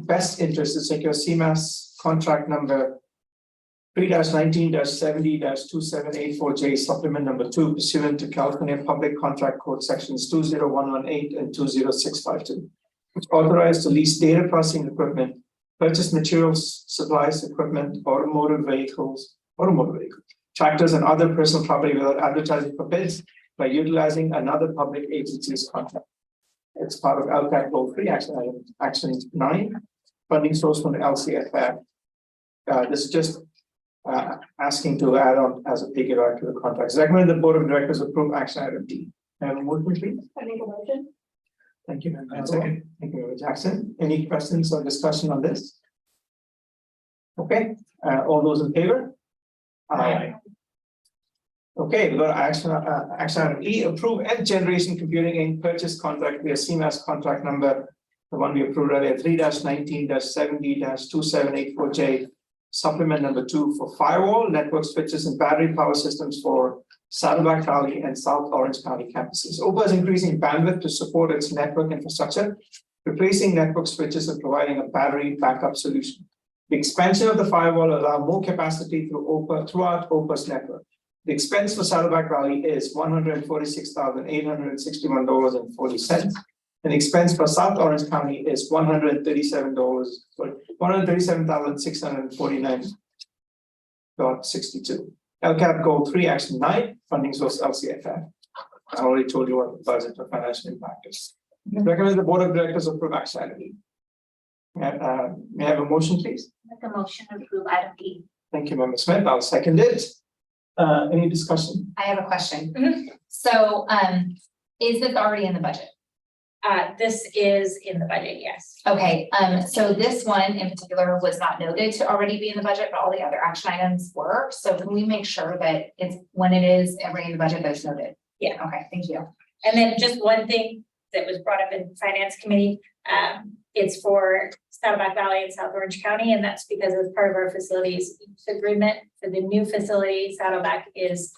best interest to secure CMS contract number 3-19-70-2784J supplement number 2 pursuant to California Public Contract Code sections 20118 and 20652, which authorize to lease data processing equipment, purchase materials, supplies, equipment, automotive vehicles, tractors, and other personal property without advertising for bids by utilizing another public agency's contract. It's part of LCAP Goal 3, action 9, funding source from the LCFF. This is just asking to add on as a piggyback to the contracts. Recommend the board of directors approve action item D. May I have a motion, please? I make a motion. Thank you, Member. Second. Thank you, Member Jackson. Any questions or discussion on this? Okay, all those in favor? Aye. Okay, we got action item E, approve nth generation computing Inc. purchase contract via CMAS contract number, the one we approved earlier, 3-19-70-2784J. Supplement number 2 for firewall, network switches, and battery power systems for Saddleback Valley and South Orange County campuses. OPA is increasing bandwidth to support its network infrastructure, replacing network switches and providing a battery backup solution. The expansion of the firewall will allow more capacity throughout OPA's network. The expense for Saddleback Valley is $146,861.40. And the expense for South Orange County is $137,649.62. LCAP Goal 3, action 9, funding source LCFF. I already told you what the budget or financial impact is. Recommend the board of directors approve action item E. May I have a motion, please? Make a motion to approve item E. Thank you, Member Smith. I'll second it. Any discussion? I have a question. Mhm. So, is this already in the budget? This is in the budget, yes. Okay, so this one in particular was not noted to already be in the budget, but all the other action items were. So can we make sure that it's, when it is already in the budget, that's noted? Yeah. Okay, thank you. And then just one thing that was brought up in finance committee, it's for Saddleback Valley and South Orange County, and that's because as part of our facilities use agreement for the new facility, Saddleback is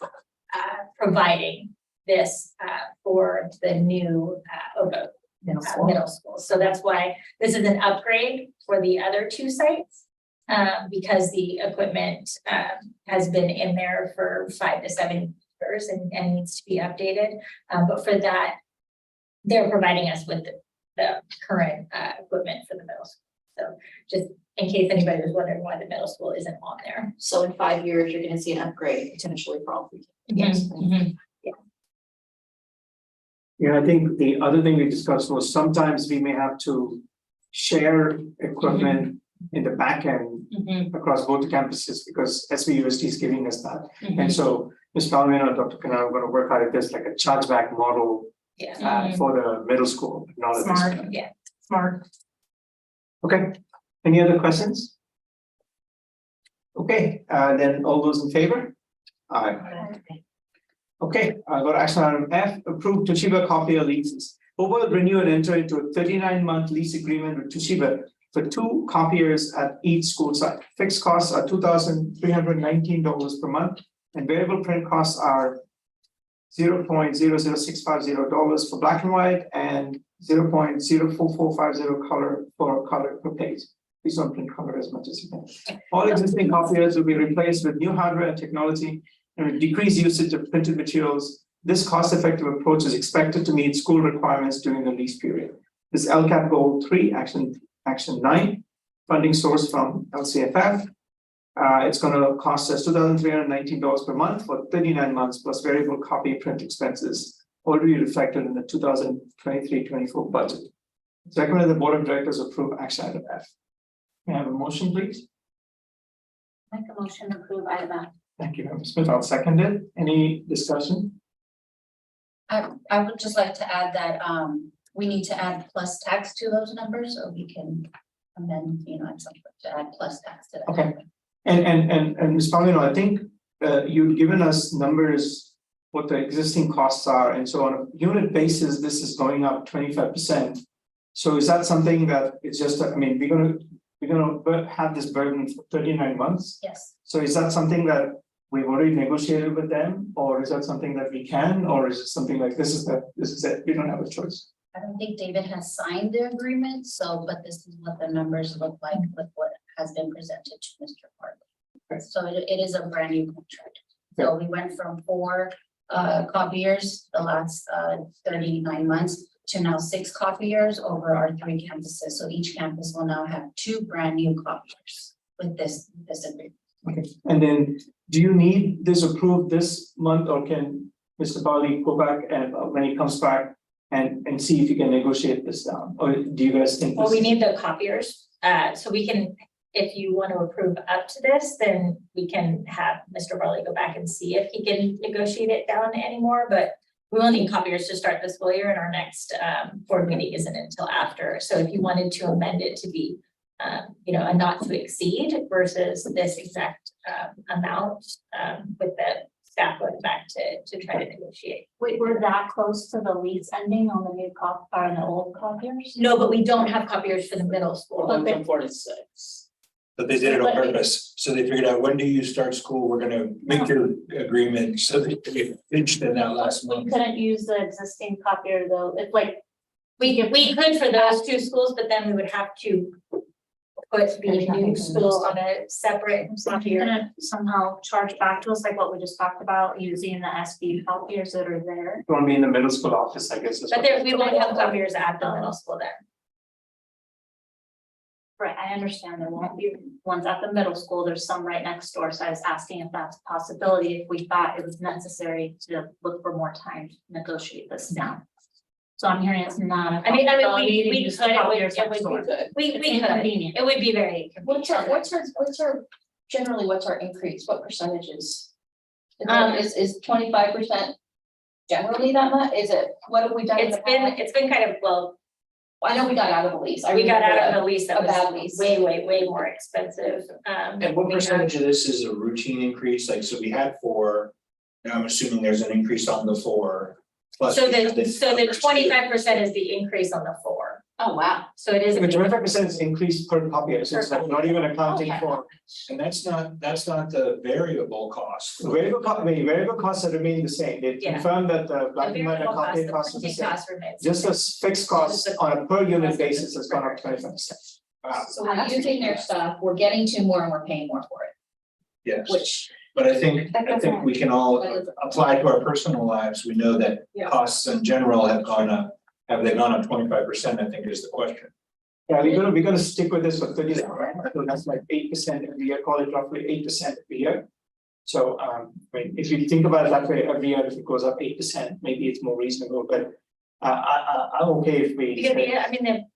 providing this for the new OPA middle school. So that's why this is an upgrade for the other 2 sites, because the equipment has been in there for 5 to 7 years and needs to be updated. But for that, they're providing us with the current equipment for the middle school. So just in case anybody was wondering why the middle school isn't on there. So in 5 years, you're gonna see an upgrade potentially for all three. Yes. Yeah, I think the other thing we discussed was sometimes we may have to share equipment in the back end across both the campuses because SVUSD is giving us that. And so Ms. Palomino and Dr. Canal are going to work out if there's like a chargeback model Yeah. for the middle school, not at this Smart, point. yeah, smart. Okay, any other questions? Okay, then all those in favor? Aye. Okay, I got action item F, approved Toshiba copier leases. OPA will renew and enter into a 39-month lease agreement with Toshiba for 2 copiers at each school site. Fixed costs are $2,319 per month, and variable print costs are $0.00650 for black and white and $0.04450 color per page. Please don't print color as much as you can. All existing copiers will be replaced with new hardware and technology and with decreased usage of printed materials. This cost-effective approach is expected to meet school requirements during the lease period. This LCAP Goal 3, Action 9, funding source from LCFF. It's going to cost us $2,319 per month for 39 months plus variable copy print expenses already reflected in the 2023-24 budget. It's recommended the Board of Directors approve action item F. May I have a motion, please? Make a motion to approve item F. Thank you, Ms. Smith. I'll second it. Any discussion? I would just like to add that, we need to add plus tax to those numbers, so we can amend, at some point to add plus tax to that. Okay. And Ms. Palomino, I think you've given us numbers, what the existing costs are, and so on a unit basis, this is going up 25%. So is that something that it's just, I mean, we're gonna have this burden for 39 months? Yes, So is that something that we've already negotiated with them, or is that something that we can, or is it something like this is it, we don't have a choice? I don't think David has signed the agreement, so, but this is what the numbers look like with what has been presented to Mr. Hartley. Okay. So it is a brand new contract. So we went from 4 copiers the last 39 months to now 6 copiers over our 3 campuses. So each campus will now have 2 brand new copiers with this agreement. Okay, and then do you need this approved this month, or can Mr. Bali go back and when he comes back and see if he can negotiate this down? Or do you guys think? Well, this we need the copiers, so we can, if you want to approve up to this, then we can have Mr. Barley go back and see if he can negotiate it down anymore, but we will need copiers to start the school year, and our next board meeting isn't until after. So if you wanted to amend it to be, a not to exceed versus this exact amount, with the staff going back to try to negotiate. Wait, we're that close to the lease ending on the new or the old copiers? No, but we don't have copiers for the middle school. One from 4 to 6. But they did it on purpose, so they figured out, when do you start school, we're gonna make your agreement, so that they finished in that last We month. couldn't use the existing copier though, it's like, We could for those 2 schools, but then we would have to put the new school on a separate you're copier. gonna somehow charge back to us like what we just talked about, using the SB copiers that are there. You want to be in the middle school office, I guess. is But what- there, we won't have copiers at the middle school then. Right, I understand there won't be ones at the middle school, there's some right next door, so I was asking if that's a possibility, if we thought it was necessary to look for more time to negotiate this down. So I'm hearing it's not a I mean, possibility to we use could, the it would copiers next be door. good. We It's could, inconvenient. it would be very. What's our generally, what's our increase? What percentages? Is 25% generally that much? Is it, what have we done? in the past? It's been kind of, well, I know we got out of the lease. I we got remember out of the lease that a bad was lease. way more expensive. And what we had- percentage of this is a routine increase, like, so we had 4, now I'm assuming there's an increase on the 4. Plus So we have the this 25% is the increase on the 4. Oh, wow. So it is. The 25% is increase per copier, so it's not even accounting Okay. for. And that's not the variable cost. The variable costs are remaining the same. They Yeah. confirmed that the black and white and copy costs are the same. Just as fixed costs on a per unit basis has gone up 25%. Wow, So we're using their stuff, we're getting 2 more and we're paying more for it, yes. which. But I think we can all apply to our personal lives. We know that Yeah. costs in general have gone up. Have they gone up 25%, I think is the question. Yeah, we're gonna stick with this for 30 years, right? So that's like 8% every year, call it roughly 8% every year. So, I mean, if you think about it that way, every year if it goes up 8%, maybe it's more reasonable, but I'm okay if we. Because I mean,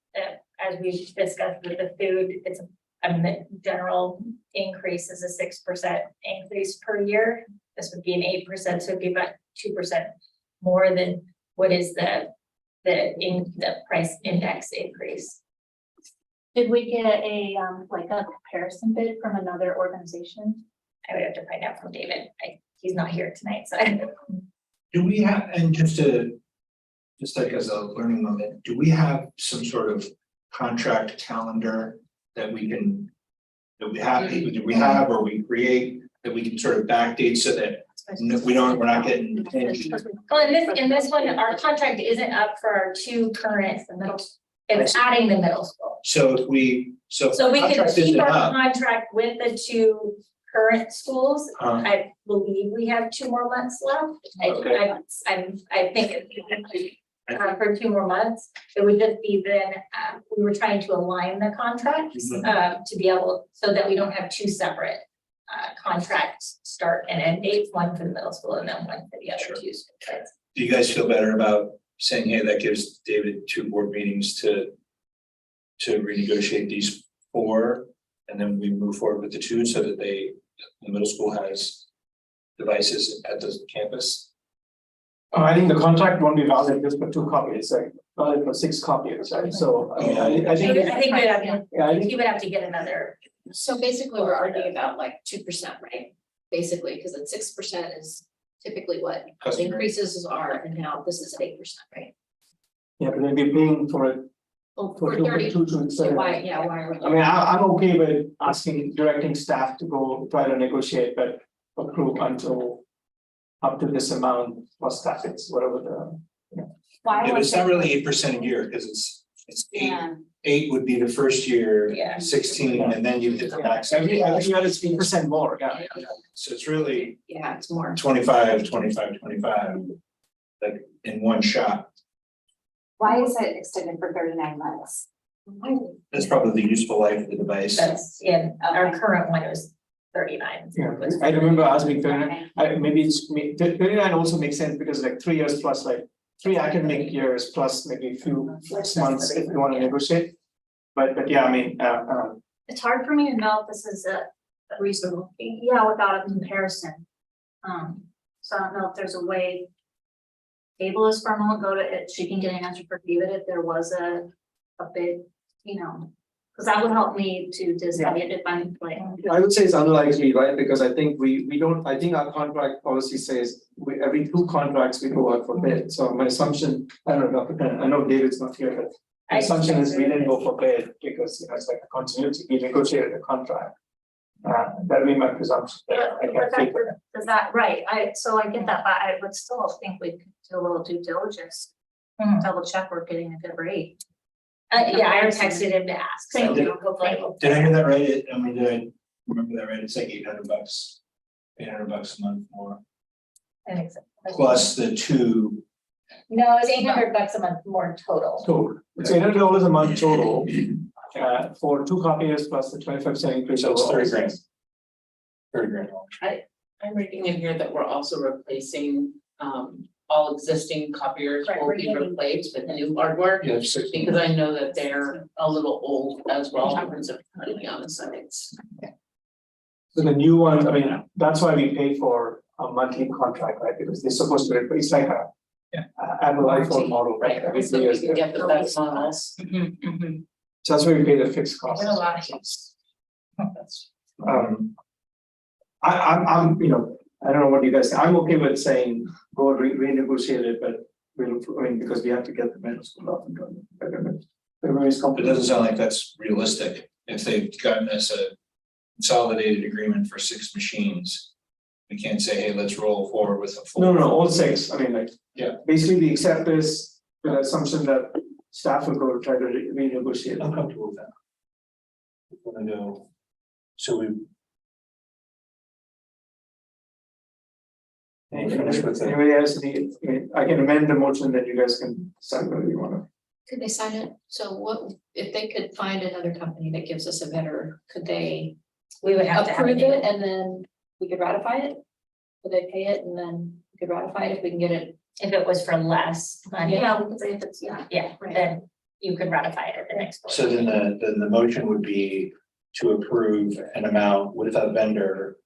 as we discussed with the food, it's, I mean, the general increase is a 6% increase per year. This would be an 8%, so it'd be about 2% more than what is the price index increase. Did we get a comparison bid from another organization? I would have to find out from David. He's not here tonight, so. Do we have, and just like as a learning moment, do we have some sort of contract calendar that we can, that we have or we create, that we can sort of backdate so that we're not getting. Well, in this one, our contract isn't up for our two current, it's adding the middle school. So if we, So we can contract keep isn't our up, contract with the two current schools. Uh-huh. I believe we have 2 more months left. Okay. I think for 2 more months, it would just be then, we were trying to align the contracts, to be able, so that we don't have 2 separate contracts start and end dates, one for the middle school and then one for the other Sure. 2 schools. do you guys feel better about saying, hey, that gives David 2 board meetings to renegotiate these 4, and then we move forward with the 2 so that the middle school has devices at the campus? I think the contract won't be valid just for 2 copies, like valid for 6 copies, right? So, I mean, I think. I think we'd have to, Yeah, I think, you would have to get another. So basically, we're arguing about like 2%, right? Basically, because at 6% is typically what the Customer. increases are, and now this is 8%, right? yeah, but they'll be paying for it. Oh, For for 2 30, to so instead. why, yeah, why are we? I mean, I'm okay with asking, directing staff to go try to negotiate, but approve until up to this amount plus taxes, whatever the. Why Yeah, but was it's not it- really 8% a year, because it's 8. Yeah. 8 would be the first year, Yeah. 16, and then you hit the max. Every year it's 8% more, yeah. So it's really Yeah, it's more. 25, 25, 25, like in one shot. Why is it extended for 39 months? That's probably the useful life of the device. That's, yeah, our current one was 39. Yeah, I remember asking 39, Okay. maybe it's 39 also makes sense because like 3 years plus like 3 academic years plus maybe a few months if you want to negotiate. But yeah, I mean, It's hard for me to know if this is a reasonable fee, yeah, without a comparison. So I don't know if there's a way. Table is firm, won't go to it, she can get an answer for David if there was a big, because that would help me to decide if I'm like. I would say it's unlikely, right? Because I think we don't, I think our contract policy says every 2 contracts we go out for bid. So my assumption, I don't know, Dr. Penn, I know David's not here, but the assumption is we didn't go for bid because it's like a continuity, we negotiated a contract. That'd be my presumption. I can't take it. Is that right? So I get that, but I would still think we could do a little due diligence. Double check we're getting a good rate. Yeah, I texted him to ask, so Thank you. hopefully. Did I hear that right? I mean, did I remember that right? It's like $800, $800 a month more, I think so. plus the 2. No, it's $800 a month more total. So it's $800 a month total, for 2 copies plus the 25% increase. So it's overall. 30 grand. 30 grand. I'm reading in here that we're also replacing all existing copiers Right, will we're be getting- replaced with new hardware. Yeah, 60. Because I know that they're a little old as well in terms of putting on the sites. So the new one, I mean, that's why we pay for a monthly contract, right? Because they're supposed to replace like a. Apple iPhone model, right? Every 3 So we years. can get the best models. So that's why we pay the fixed cost. There are a lot of things. I'm, I don't know what you guys, I'm okay with saying, go renegotiate it, but we'll, I mean, because we have to get the middle school up and going. Everybody's It comfortable. doesn't sound like that's realistic. If they've gotten us a consolidated agreement for 6 machines, we can't say, hey, let's roll forward with a full. No, all 6, I mean, like. Yeah. Basically, we accept this, with the assumption that staff will go to try to renegotiate. I'm comfortable with that. We're gonna go, so we Any finish with anybody else, I can amend the motion, then you guys can decide whether you wanna. Could they sign it? So what, if they could find another company that gives us a better, could they We would have to have approve it. it and then we could ratify it? Could they pay it and then we could ratify it if we can get it? If it was for less money, Yeah, we could say if it's, yeah. yeah, then you could ratify it at the next board. So then the motion would be to approve an amount with a vendor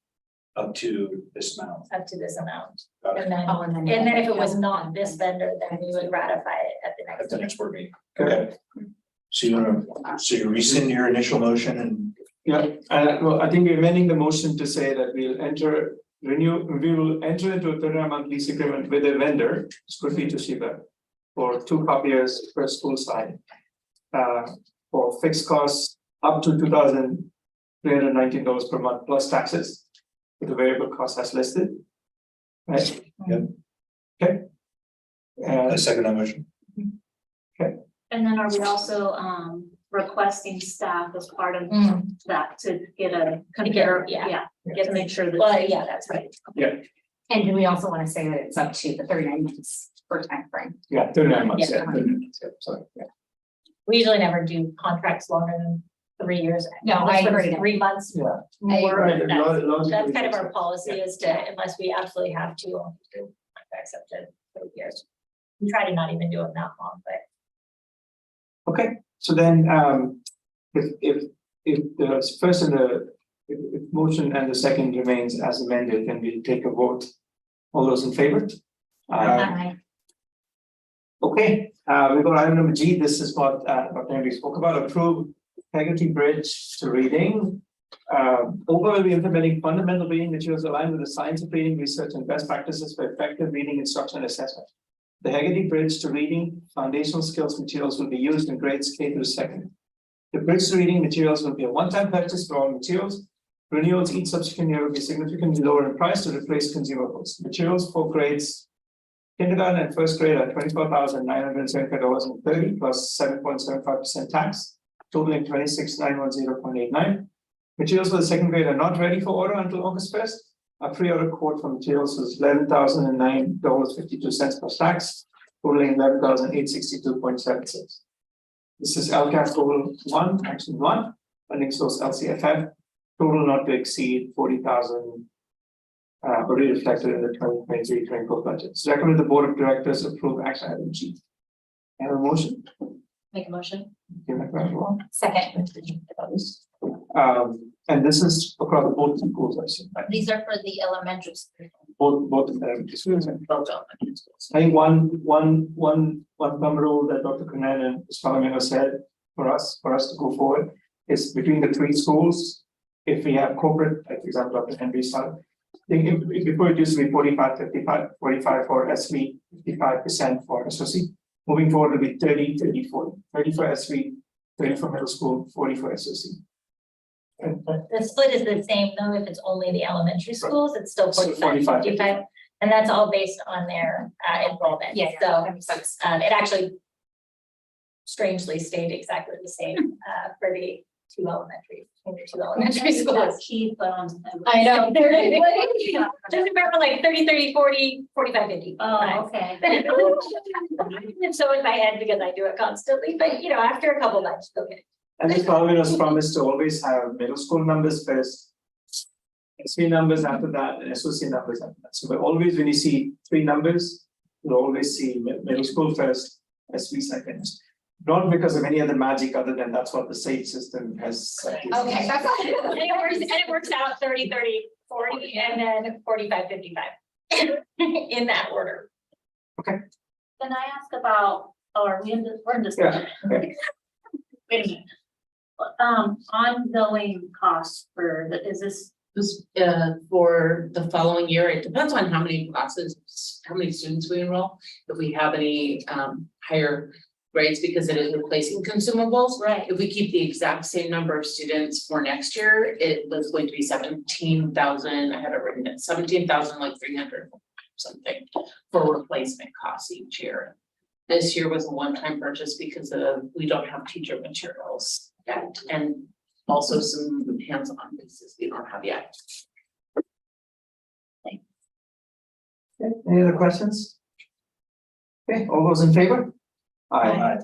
up to this amount. Up to this amount. Got it. And then, Oh, and then if it was not this vendor, then we would ratify it at the At next. the next board meeting. Okay. So you rescind your initial motion and Yeah, well, I think we're amending the motion to say that we will enter into a 30-month lease agreement with a vendor, it's good for you to see that. For 2 copiers per school site. For fixed costs up to $2,319 per month plus taxes. With the variable cost as listed. Right? Yep. Okay. a second on motion. And then are we also requesting staff as part of that to get a compare, yeah. get to make sure that. Well, yeah, that's right. And do we also want to say that it's up to the 39 months per time frame? Yeah, 39 months, Yeah. 39 months, yeah, sorry, yeah. We usually never do contracts longer than 3 years. No, I Unless it's agree. 3 months. Yeah. More, Right, that's logically, kind of our policy is to, unless we absolutely have to, we'll do contracts up to 3 years. We try to not even do them that long, but. Okay, so then, if the first and if motion and the second remains as amended, then we'll take a vote. All those in favor? Okay, we got item number G. This is what Dr. Henry spoke about, approve Peggotty Bridge to reading. OPA will be implementing fundamental reading materials aligned with the science of reading research and best practices for effective reading instruction and assessment. The Peggotty Bridge to reading foundational skills materials will be used in grades K through 2nd. The bridge to reading materials will be a one-time purchase for all materials. Renewals each subsequent year will be significantly lower in price to replace consumables. Materials for grades kindergarten and first grade are $24,975.30 plus 7.75% tax, totaling $26,910.89. Materials for the second grade are not ready for order until August 1st. A pre-order quote for materials is $11,009.52 plus tax, totaling $11,862.76. This is LCAS total 1, action 1, funding source LCFF, total not to exceed 40,000. Already reflected in the 2023-24 budget. So recommend the board of directors approve action item G. Have a motion? Make a motion. Give it back to Ron. Second. And this is across both schools, I see. Right? These are for the elementary school. Both of them. I think one thumb rule that Dr. Kunan and Ms. Palomino said for us to go forward is between the 3 schools. If we have corporate, like for example, Dr. Henry said, before it used to be 45, 55, 45 for SV, 55% for SOC. Moving forward, it'll be 30, 30, 40. 30 for SV, 30 for middle school, 40 for SOC. The split is the same though, if it's only the elementary schools, it's still So 45, 55, and that's all based on their enrollment. Yeah, So that makes sense. it actually strangely stayed exactly the same for the 2 elementary schools. Keep, I know. Just remember like 30, 30, 40, 45, 50. oh, okay. And so in my head, because I do it constantly, but after a couple months, okay. And this Palomino's promised to always have middle school numbers first. SV numbers after that, and SOC numbers after that. So always when you see 3 numbers, you'll always see middle school first, SV second. Not because of any other magic other than that's what the SAFE system has. Okay. And it works out 30, 30, 40, and then 45, 55. In that order. Can I ask about, we're in this. Yeah, okay. Wait a minute. Ongoing costs for is this? This, for the following year, it depends on how many classes, how many students we enroll. If we have any, higher grades, because it is replacing consumables. Right. If we keep the exact same number of students for next year, it was going to be 17,000, I had it written at 17,000, like 300 something for replacement costs each year. This year was a one-time purchase because we don't have teacher materials yet, and also some hands-on pieces we don't have yet. Okay, any other questions? Okay, all those in favor? Aye.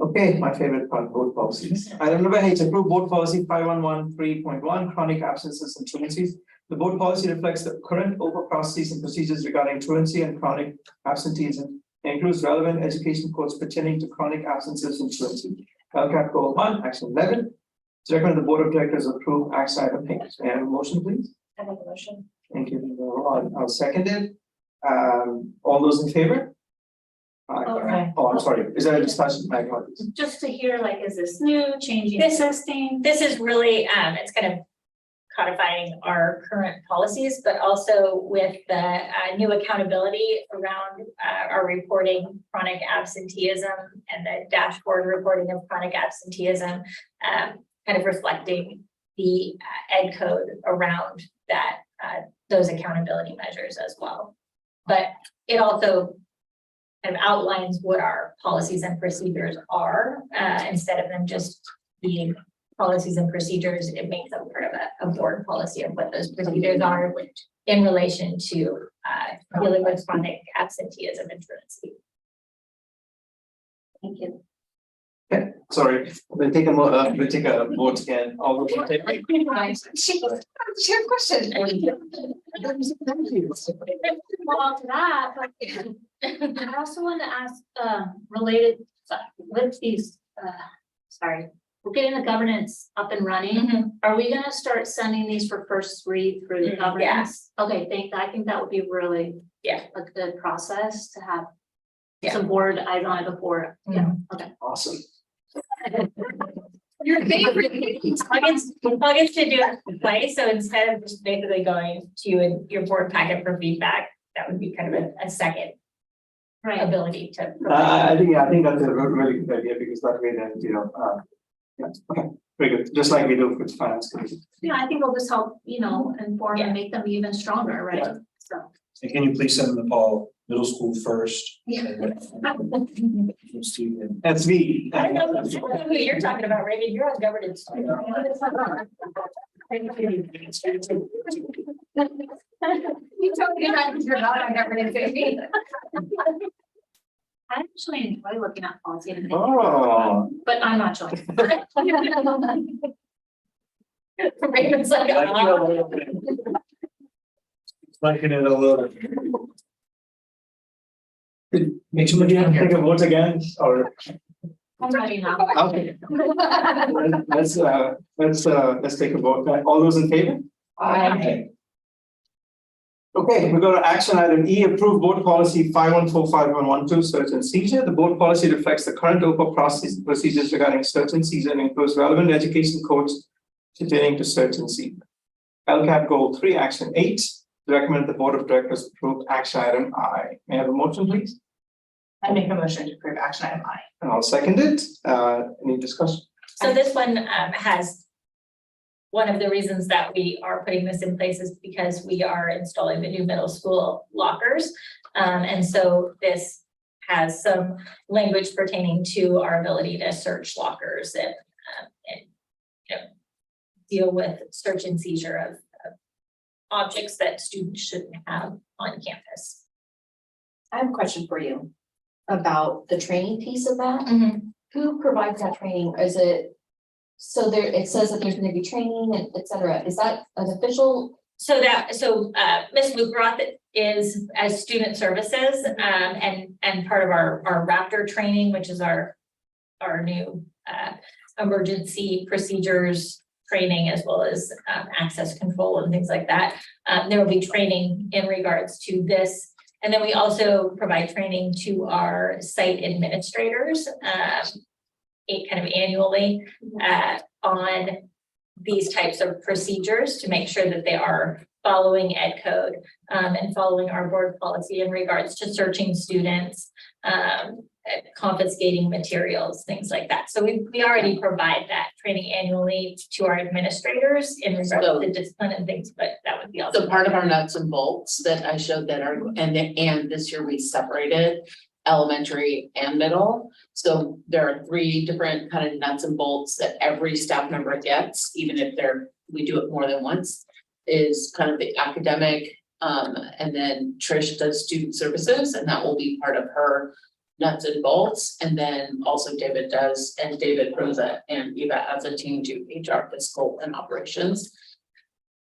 Okay, my favorite part, board policies. Item number 8, approve board policy 5113.1, chronic absences and truancies. The board policy reflects the current OPA processes and procedures regarding truancy and chronic absenteeism. It includes relevant education codes pertaining to chronic absences and truancy. LCAP goal 1, action 11. It's recommended the board of directors approve action item 8. May I have a motion, please? I make a motion. Thank you. I'll second it. All those in favor? Okay. Oh, I'm sorry. Is there a discussion? My apologies. Just to hear, like, is this new, changing This- existing? This is really, it's kind of codifying our current policies, but also with the new accountability around our reporting chronic absenteeism and the dashboard reporting of chronic absenteeism, kind of reflecting the ed code around that, those accountability measures as well. But it also kind of outlines what our policies and procedures are, instead of them just being policies and procedures. It makes them part of a board policy of what those procedures are in relation to dealing with chronic absenteeism and truancy. Thank you. Okay, sorry. We'll take a vote again. All those in favor? Your question. Well, to that, but I also want to ask, related, with these, sorry, we're getting the governance up and running. Are we gonna start sending these for first read through the governance? Okay, I think that would be really. Yeah. A good process to have. Yeah. Some board eyes on it before, yeah, okay. Awesome. Your favorite. Plugins to do it twice, so instead of just basically going to your board packet for feedback, that would be kind of a second Right, ability to. I think that's a really good idea because that way then, yeah, okay, very good. Just like we do with finance committee. yeah, I think it'll just help, inform Yeah. and make them even stronger, right? Yeah. So. And can you please send them to Paul, middle school first? Yeah. And then student. That's me. I don't know who you're talking about, Raymond, you're on governance. You told me that you're not on governance, baby. I actually enjoy looking at policy and Oh. but I'm not joking. Raymond's like, Liking it a little. Make sure you have to take a vote again, or, I'm ready now. okay, let's take a vote. All those in favor? Aye. Okay, we go to action item E, approve board policy 514512, search and seizure. The board policy reflects the current OPA procedures regarding search and seizure and includes relevant education codes pertaining to search and seizure. LCAP goal 3, action 8, recommend the board of directors approve action item I. May I have a motion, please? I make a motion to approve action item I. And I'll second it. Any discussion? So this one has, one of the reasons that we are putting this in place is because we are installing the new middle school lockers. And so this has some language pertaining to our ability to search lockers and deal with search and seizure of objects that students shouldn't have on campus. I have a question for you about the training piece of that. Who provides that training? Is it, so there, it says that there's gonna be training and et cetera. Is that an official? So Ms. Lukeroth is as student services, and part of our Raptor training, which is our new emergency procedures training, as well as access control and things like that. There will be training in regards to this. And then we also provide training to our site administrators, kind of annually, on these types of procedures to make sure that they are following ed code, and following our board policy in regards to searching students, confiscating materials, things like that. So we already provide that training annually to our administrators in regards to the discipline and things, but that would be also. So part of our nuts and bolts that I showed that are, and this year we separated elementary and middle. So there are 3 different kind of nuts and bolts that every staff member gets, even if we do it more than once, is kind of the academic And then Trish does student services, and that will be part of her nuts and bolts. And then also David does, and David, Rosa, and Eva as a team do HR, fiscal, and operations.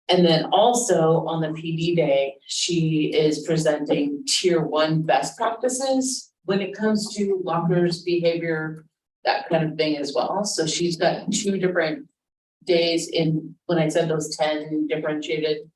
And then also on the PD day, she is presenting tier 1 best practices when it comes to lockers, behavior, that kind of thing as well. So she's got 2 different days in, when I said those 10 differentiated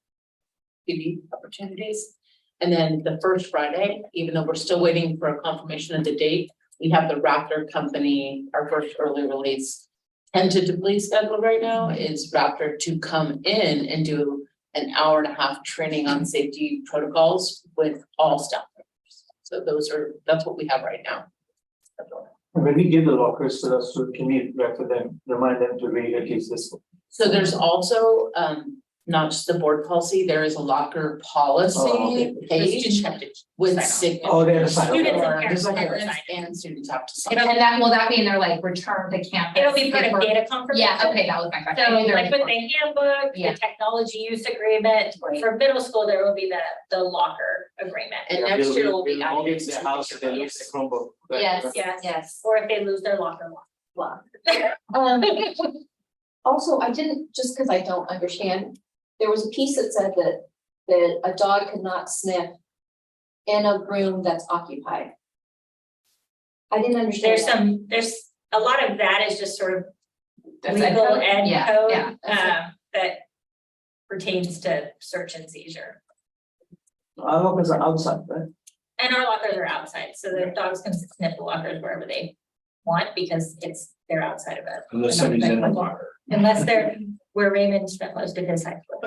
PD opportunities. And then the first Friday, even though we're still waiting for a confirmation of the date, we have the Raptor company, our first early release. Tentatively scheduled right now is Raptor to come in and do an hour and a half training on safety protocols with all staff members. So that's what we have right now. When we give the lockers to us, so can we refer them, remind them to read at least this? So there's also, not just the board policy, there is a locker policy okay. page with Sign signatures. Oh, they have to sign. Students and Or parents have to parents sign. and students have to sign. And that, will that be in their like return to campus? It'll be part of paper? data confirmation. Yeah, okay, that was my question. So I knew there like was with the handbook, Yeah. the technology use agreement, Right. for middle school, there will be the locker agreement. And next year we'll be They'll adding. leave their house, they lose their Chromebook. Right. Yes, Yes. yes. Or if they lose their locker, lock. Also, I didn't, just because I don't understand, there was a piece that said that a dog could not sniff in a room that's occupied. I didn't understand. There's a lot of that is just sort of That's ed legal code? ed Yeah, code, yeah, that's that pertains to search and seizure. Our lockers are outside, right? And our lockers are outside, so the dogs can sniff the lockers wherever they want because they're outside of it. Unless somebody's in the locker. Unless they're where Raymond spent most of his high school.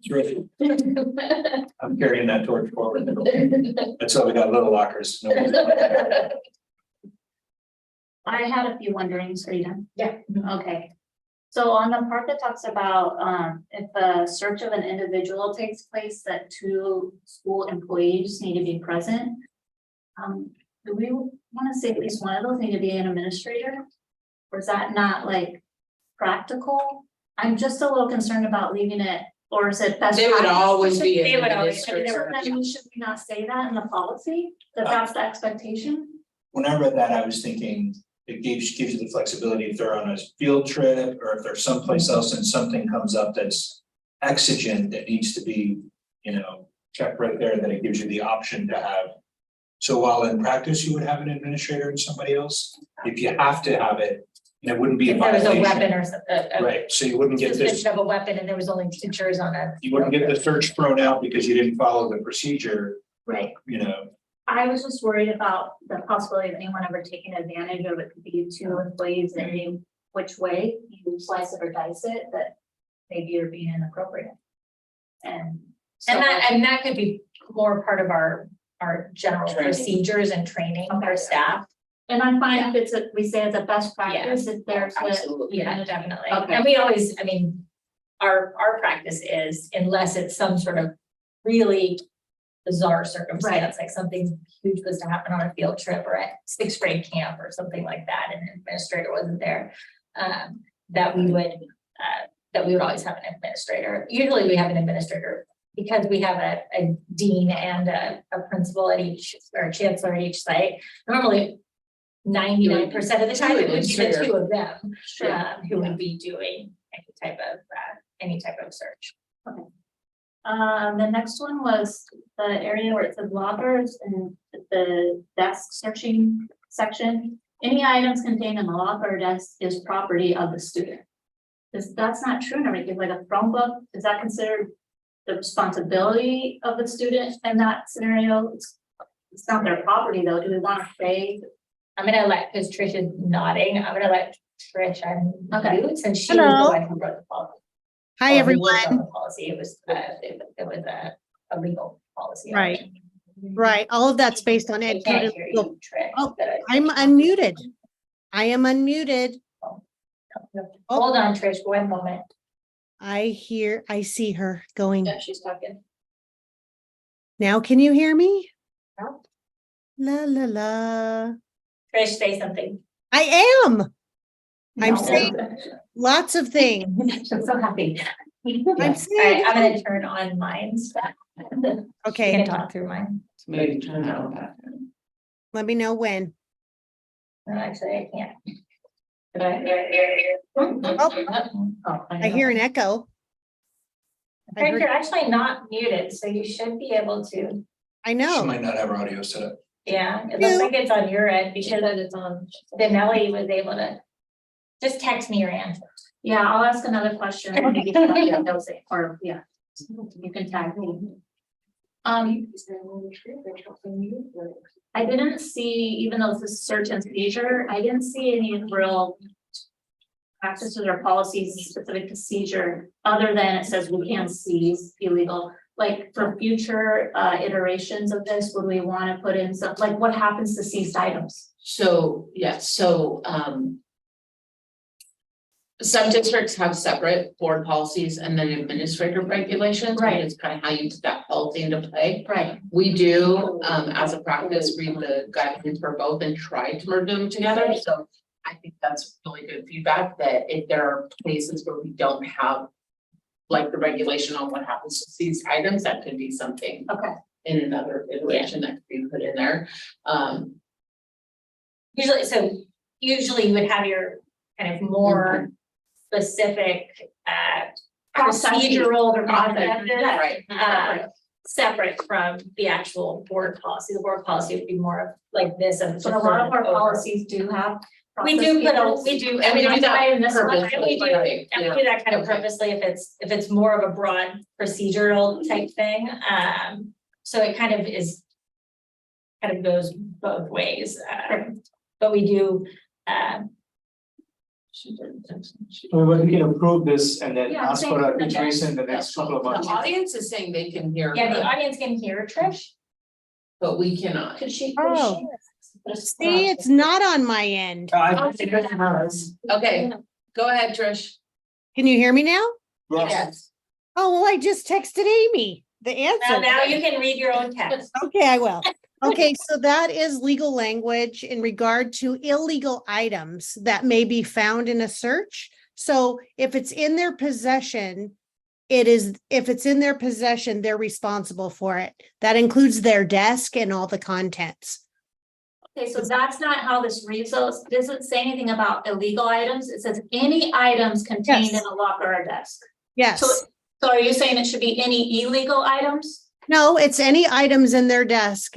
It's really, I'm carrying that torch forward. That's why we got little lockers. No one's- I had a few wonderings, are you done? Yeah. Okay. So on the part that talks about, if a search of an individual takes place, that 2 school employees need to be present. Do we want to say at least one of those need to be an administrator? Or is that not like practical? I'm just a little concerned about leaving it, or is it best? They would practice? always be They an would always- administrator. Then should we not say that in the policy, that that's the expectation? When I read that, I was thinking it gives you the flexibility if they're on a field trip or if they're someplace else and something comes up that's exigent that needs to be, checked right there, that it gives you the option to have. So while in practice, you would have an administrator and somebody else, if you have to have it, and it wouldn't be a If there was a weapon violation. or something, Right, so you wouldn't get this, suspicion of a weapon and there was only teachers on a. you wouldn't get the search thrown out because you didn't follow the procedure, Right. I was just worried about the possibility of anyone ever taking advantage of it, could be 2 employees in any which way, you slice it or dice it, that maybe you're being inappropriate. And. so- And that could be more part of our general Training. procedures and training of our staff. And I'm fine if we say it's a best practice, if there's a. Absolutely. Yeah, definitely. Okay. And we always, our practice is, unless it's some sort of really bizarre circumstance, like something huge was to happen on a field trip or at 6th grade camp or something like that, and an administrator wasn't there, that we would always have an administrator. Usually we have an administrator because we have a dean and a principal at each, or chancellor at each site. Normally 99% of the time, it would be the 2 of them, who would be doing any type of search. The next one was the area where it says lockers and the desk searching section. Any items contained in the locker or desk is property of the student. That's not true in everything, like a Chromebook, is that considered the responsibility of the student in that scenario? It's not their property though, do we want to say? I'm gonna let, because Trish is nodding, I'm gonna let Trish Okay. unmute, since she was the Hello. one who wrote the policy. Hi, Or who worked on everyone. the policy, it was a legal policy. Right. Right. All of that's based on I ed can't code. hear you, Trish. Oh, but I'm unmuted. I am unmuted. Hold on, Trish, one moment. I see her going. Yeah, she's talking. Now, can you hear me? No. La, la, la. Trish, say something. I am. I'm No. saying lots of things. I'm so happy. I'm All right, saying, I'm gonna turn on mine. We okay, can talk through mine. Maybe turn that on back. let me know when. No, actually, I can't. But I hear an echo. I Frank, heard- you're actually not muted, so you should be able to, I She know. might not have her audio set up. yeah, it looks like it's on your end because it's on. Denelli was able to. Just text me your answer. Yeah, I'll ask another question. and maybe somebody knows it, or, yeah, you can tag me. I didn't see, even though this is search and seizure, I didn't see any real practices or policies specific to seizure, other than it says we can seize illegal. Like for future iterations of this, would we want to put in some, like what happens to seized items? So, yes, so, some districts have separate board policies and then administrative regulations, Right. which is kind of how you put that policy into play. Right. We do, as a practice, read the guidelines for both and try to merge them together, so I think that's really good feedback, that if there are cases where we don't have like the regulation on what happens to these items, that could be something Okay. in another iteration that could be put in there. Usually you would have your kind of more specific procedural processes. Right. Separate from the actual board policy. The board policy would be more of like this of. But a lot of our policies do have. We do put a, process we do, And we do that in this one, purposely, we do, right? and we do that kind of Okay. purposely if it's more of a broad procedural type thing. So it kind of goes both ways. But we do, Well, we can approve this and then Yeah, ask same for for a the iteration in the next couple of The months. audience is saying they can hear, yeah, the her, audience can hear Trish. but we cannot. Could she? Oh. See, it's not on my end. Okay, go ahead, Trish. Can you hear me now? Yes. Oh, well, I just texted Amy the answer. Now you can read your own text. Okay, I will. Okay, so that is legal language in regard to illegal items that may be found in a search. So if it's in their possession, if it's in their possession, they're responsible for it. That includes their desk and all the contents. Okay, so that's not how this reads, so it doesn't say anything about illegal items, it says any items contained in Yes. a locker or desk. Yes. So are you saying it should be any illegal items? No, it's any items in their desk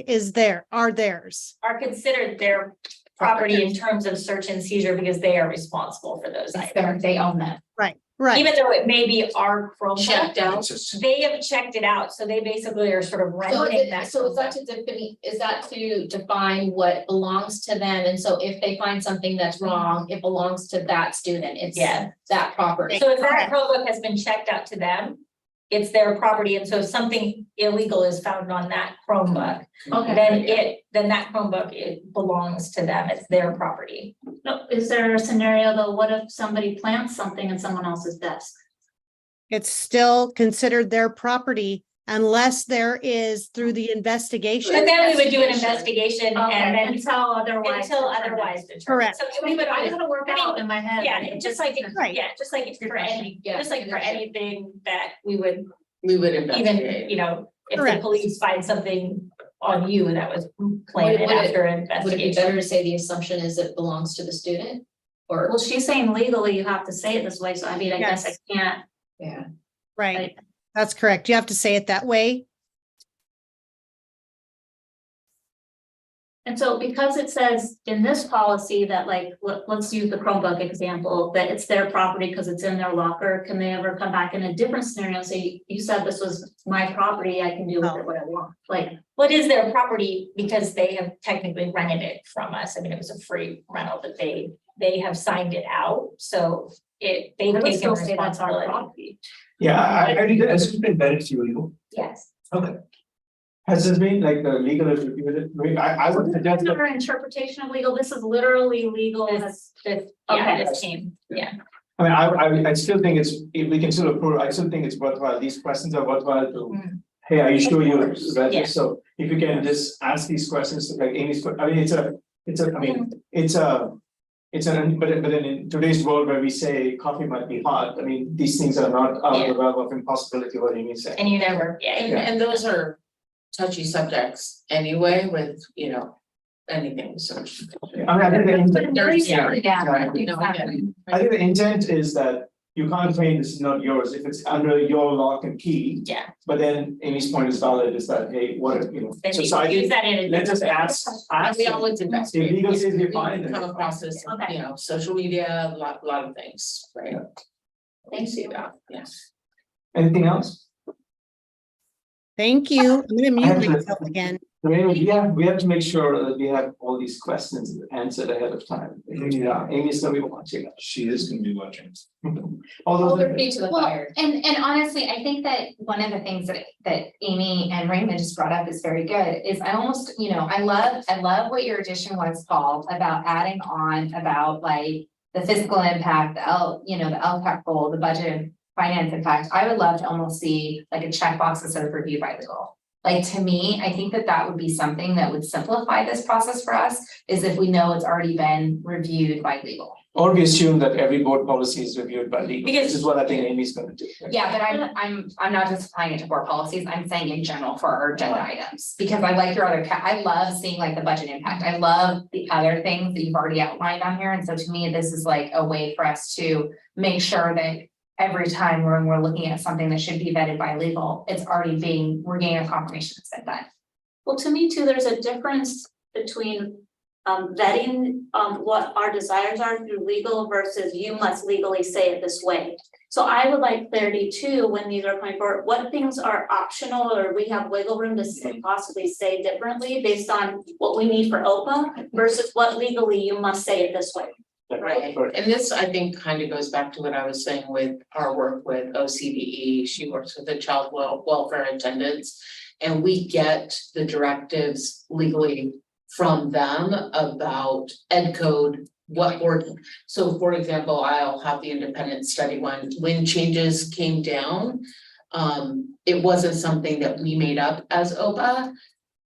are theirs. Are considered their property in terms of search and seizure because they are responsible for those items. They own that. Right, right. Even though it may be our Chromebook, Checked out. It's just- they have checked it out, so they basically are sort of renting that. So is that Chromebook. is that to define what belongs to them? And so if they find something that's wrong, it belongs to that student. It's Yeah. that property. So if that Chromebook has been checked out to them, it's their property, and so if something illegal is found on that Chromebook, then that Chromebook, it belongs to them, it's their property. No, is there a scenario though, what if somebody plants something in someone else's desk? It's still considered their property unless there is through the investigation. But then we would do an investigation Okay, and then until otherwise. until determined. otherwise determined. Correct. So we would, I gotta work I mean, out in my head. yeah, just like, Right. yeah, just like for any, Yeah. just like for anything that we would We would even, investigate. you know, if the Correct. police find something on you that was Would planted it- after an Would it be investigation. better to say the assumption is it belongs to the student? Or, Well, she's saying legally you have to say it this way, so I mean, I guess I Yes. can't. yeah, Right, that's correct. You have to say it that way. And so because it says in this policy that like, let's use the Chromebook example, that it's their property because it's in their locker, can they ever come back in a different scenario and say, you said this was my property, I can do with it what I want? Like, What is their property because they have technically rented it from us. I mean, it was a free rental, but they have signed it out, so they've I would taken still say that's our responsibility. property. Yeah, I think has this been vetted to illegal? Yes. Okay. Has this been like the legal has reviewed it? I mean, I would This suggest is that, our interpretation of legal, this is literally legal. Okay. This came, yeah. I mean, I still think it's, if we can still approve, I still think it's worthwhile, these questions are worthwhile to. Hey, are you sure you read Yeah. this? So if you can just ask these questions, like Amy's, I mean, it's a, I mean, it's a. But then in today's world where we say coffee might be hot, I mean, these things are not out of the realm of impossibility, what you mean say. And you never, And those are touchy subjects anyway with, anything, so. I mean, I think the intent, Exactly. I think the intent is that you can't claim this is not yours if it's under your lock and key. Yeah. But then Amy's point is valid, is that, hey, what if, then so you I can use think, that in a. let's just ask. We always invest. If legal says We you're fine, then come it's across this, Okay. social media, a lot of things, right? Thank See you. that, yes. anything else? Thank you. I'm gonna I have mute to- myself again. We have to make sure that we have all these questions answered ahead of time. Yeah, Amy's gonna be watching. She is gonna be watching. All those. Hold her feet to the Well, fire. and honestly, I think that one of the things that Amy and Raymond just brought up is very good, is I almost, I love what your addition was, Paul, about adding on about like the fiscal impact, the LPAC goal, the budget and finance impact. I would love to almost see like a checkbox that says review by legal. Like, to me, I think that would be something that would simplify this process for us, is if we know it's already been reviewed by legal. Or we assume that every board policy is reviewed by legal, which Because- is what I think Amy's gonna do. Yeah, but I'm not just applying it to board policies, I'm saying in general for our agenda items, because I like your other, I love seeing like the budget impact, I love the other things that you've already outlined on here, and so to me, this is like a way for us to make sure that every time when we're looking at something that should be vetted by legal, it's already we're getting a confirmation it's been done. Well, to me too, there's a difference between vetting what our desires are through legal versus you must legally say it this way. So I would like clarity too, when these are coming forward, what things are optional or we have wiggle room to possibly say differently based on what we need for OPA versus what legally you must say it this way. Right. And this, I think, kind of goes back to what I was saying with our work with OCDE. She works with the child welfare attendants. And we get the directives legally from them about ed code, what word. So for example, I'll have the independent study one, when changes came down. It wasn't something that we made up as OPA.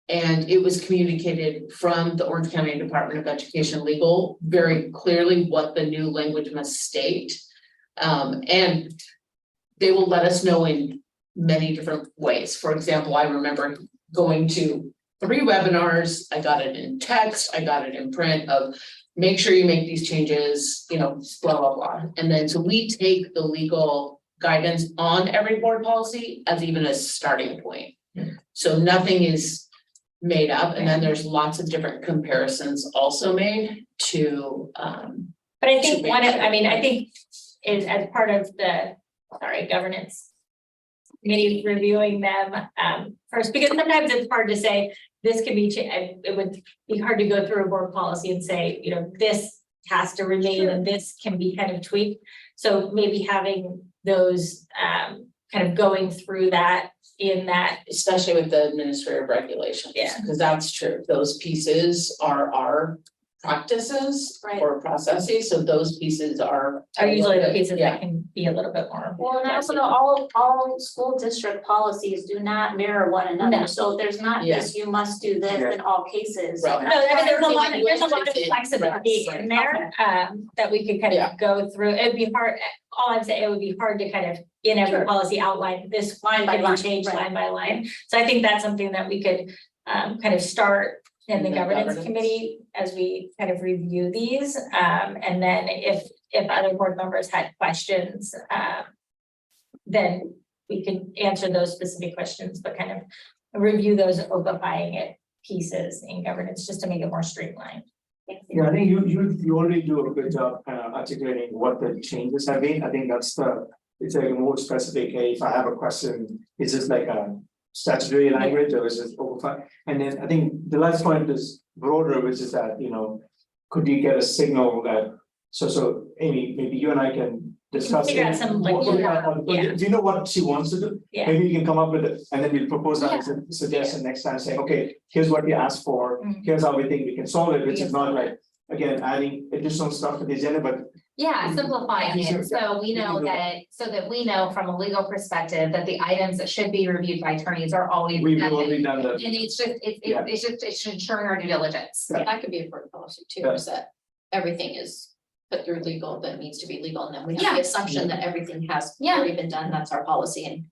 And it was communicated from the Orange County Department of Education Legal very clearly what the new language must state. And they will let us know in many different ways. For example, I remember going to 3 webinars, I got it in text, I got it in print of make sure you make these changes, blah, blah, blah. And then so we take the legal guidance on every board policy as even a starting point. So nothing is made up, and then there's lots of different comparisons also made to But I think I think is as part of the, governance committee reviewing them first, because sometimes it's hard to say, this can be, it would be hard to go through a board policy and say, this has to remain and this can be kind of tweaked. So maybe having those kind of going through that in that. especially with the administrative regulations. Yeah. Because that's true, those pieces are our practices Right. or processes, so those pieces are. Usually the pieces Yeah. that can be a little bit more. Well, and I also know all school district policies do not mirror one No. another, so there's not this, you must do this in all cases. Right. No, I mean, there's a lot of Right. flexibility in there, that we could kind Yeah. of go through. It'd be hard, all I'm saying, it would be hard to kind of, in every policy outline, this line by by line, change right. line by line. So I think that's something that we could, kind of start in the The governance governance. committee as we kind of review these. And then if other board members had questions, then we can answer those specific questions, but kind of review those OPA-fying it pieces in governance, just to make it more streamlined. Yeah, I think you already do a good job kind of articulating what the changes have been. I think it's like a more specific, hey, if I have a question, is this like a statutory language or is it overflow? And then I think the last point is broader, which is that, could you get a signal that, so Amy, maybe you and I can discuss. Figure out some, like, yeah. Do you know what she wants to do? Yeah. Maybe you can come up with it and then we'll propose that as a suggestion next time, saying, okay, here's what we asked for, here's how we think we can solve it, which is not like, again, adding additional stuff to the agenda, but. Yeah, simplifying it, so we know that we know from a legal perspective that the items that should be reviewed by attorneys are always. We've vetted. already done that. And it's ensuring our due diligence. That could be a board policy too, is that everything is put through legal that needs to be legal, and then we have Yeah. the assumption that everything has Yeah. already been done, that's our policy, and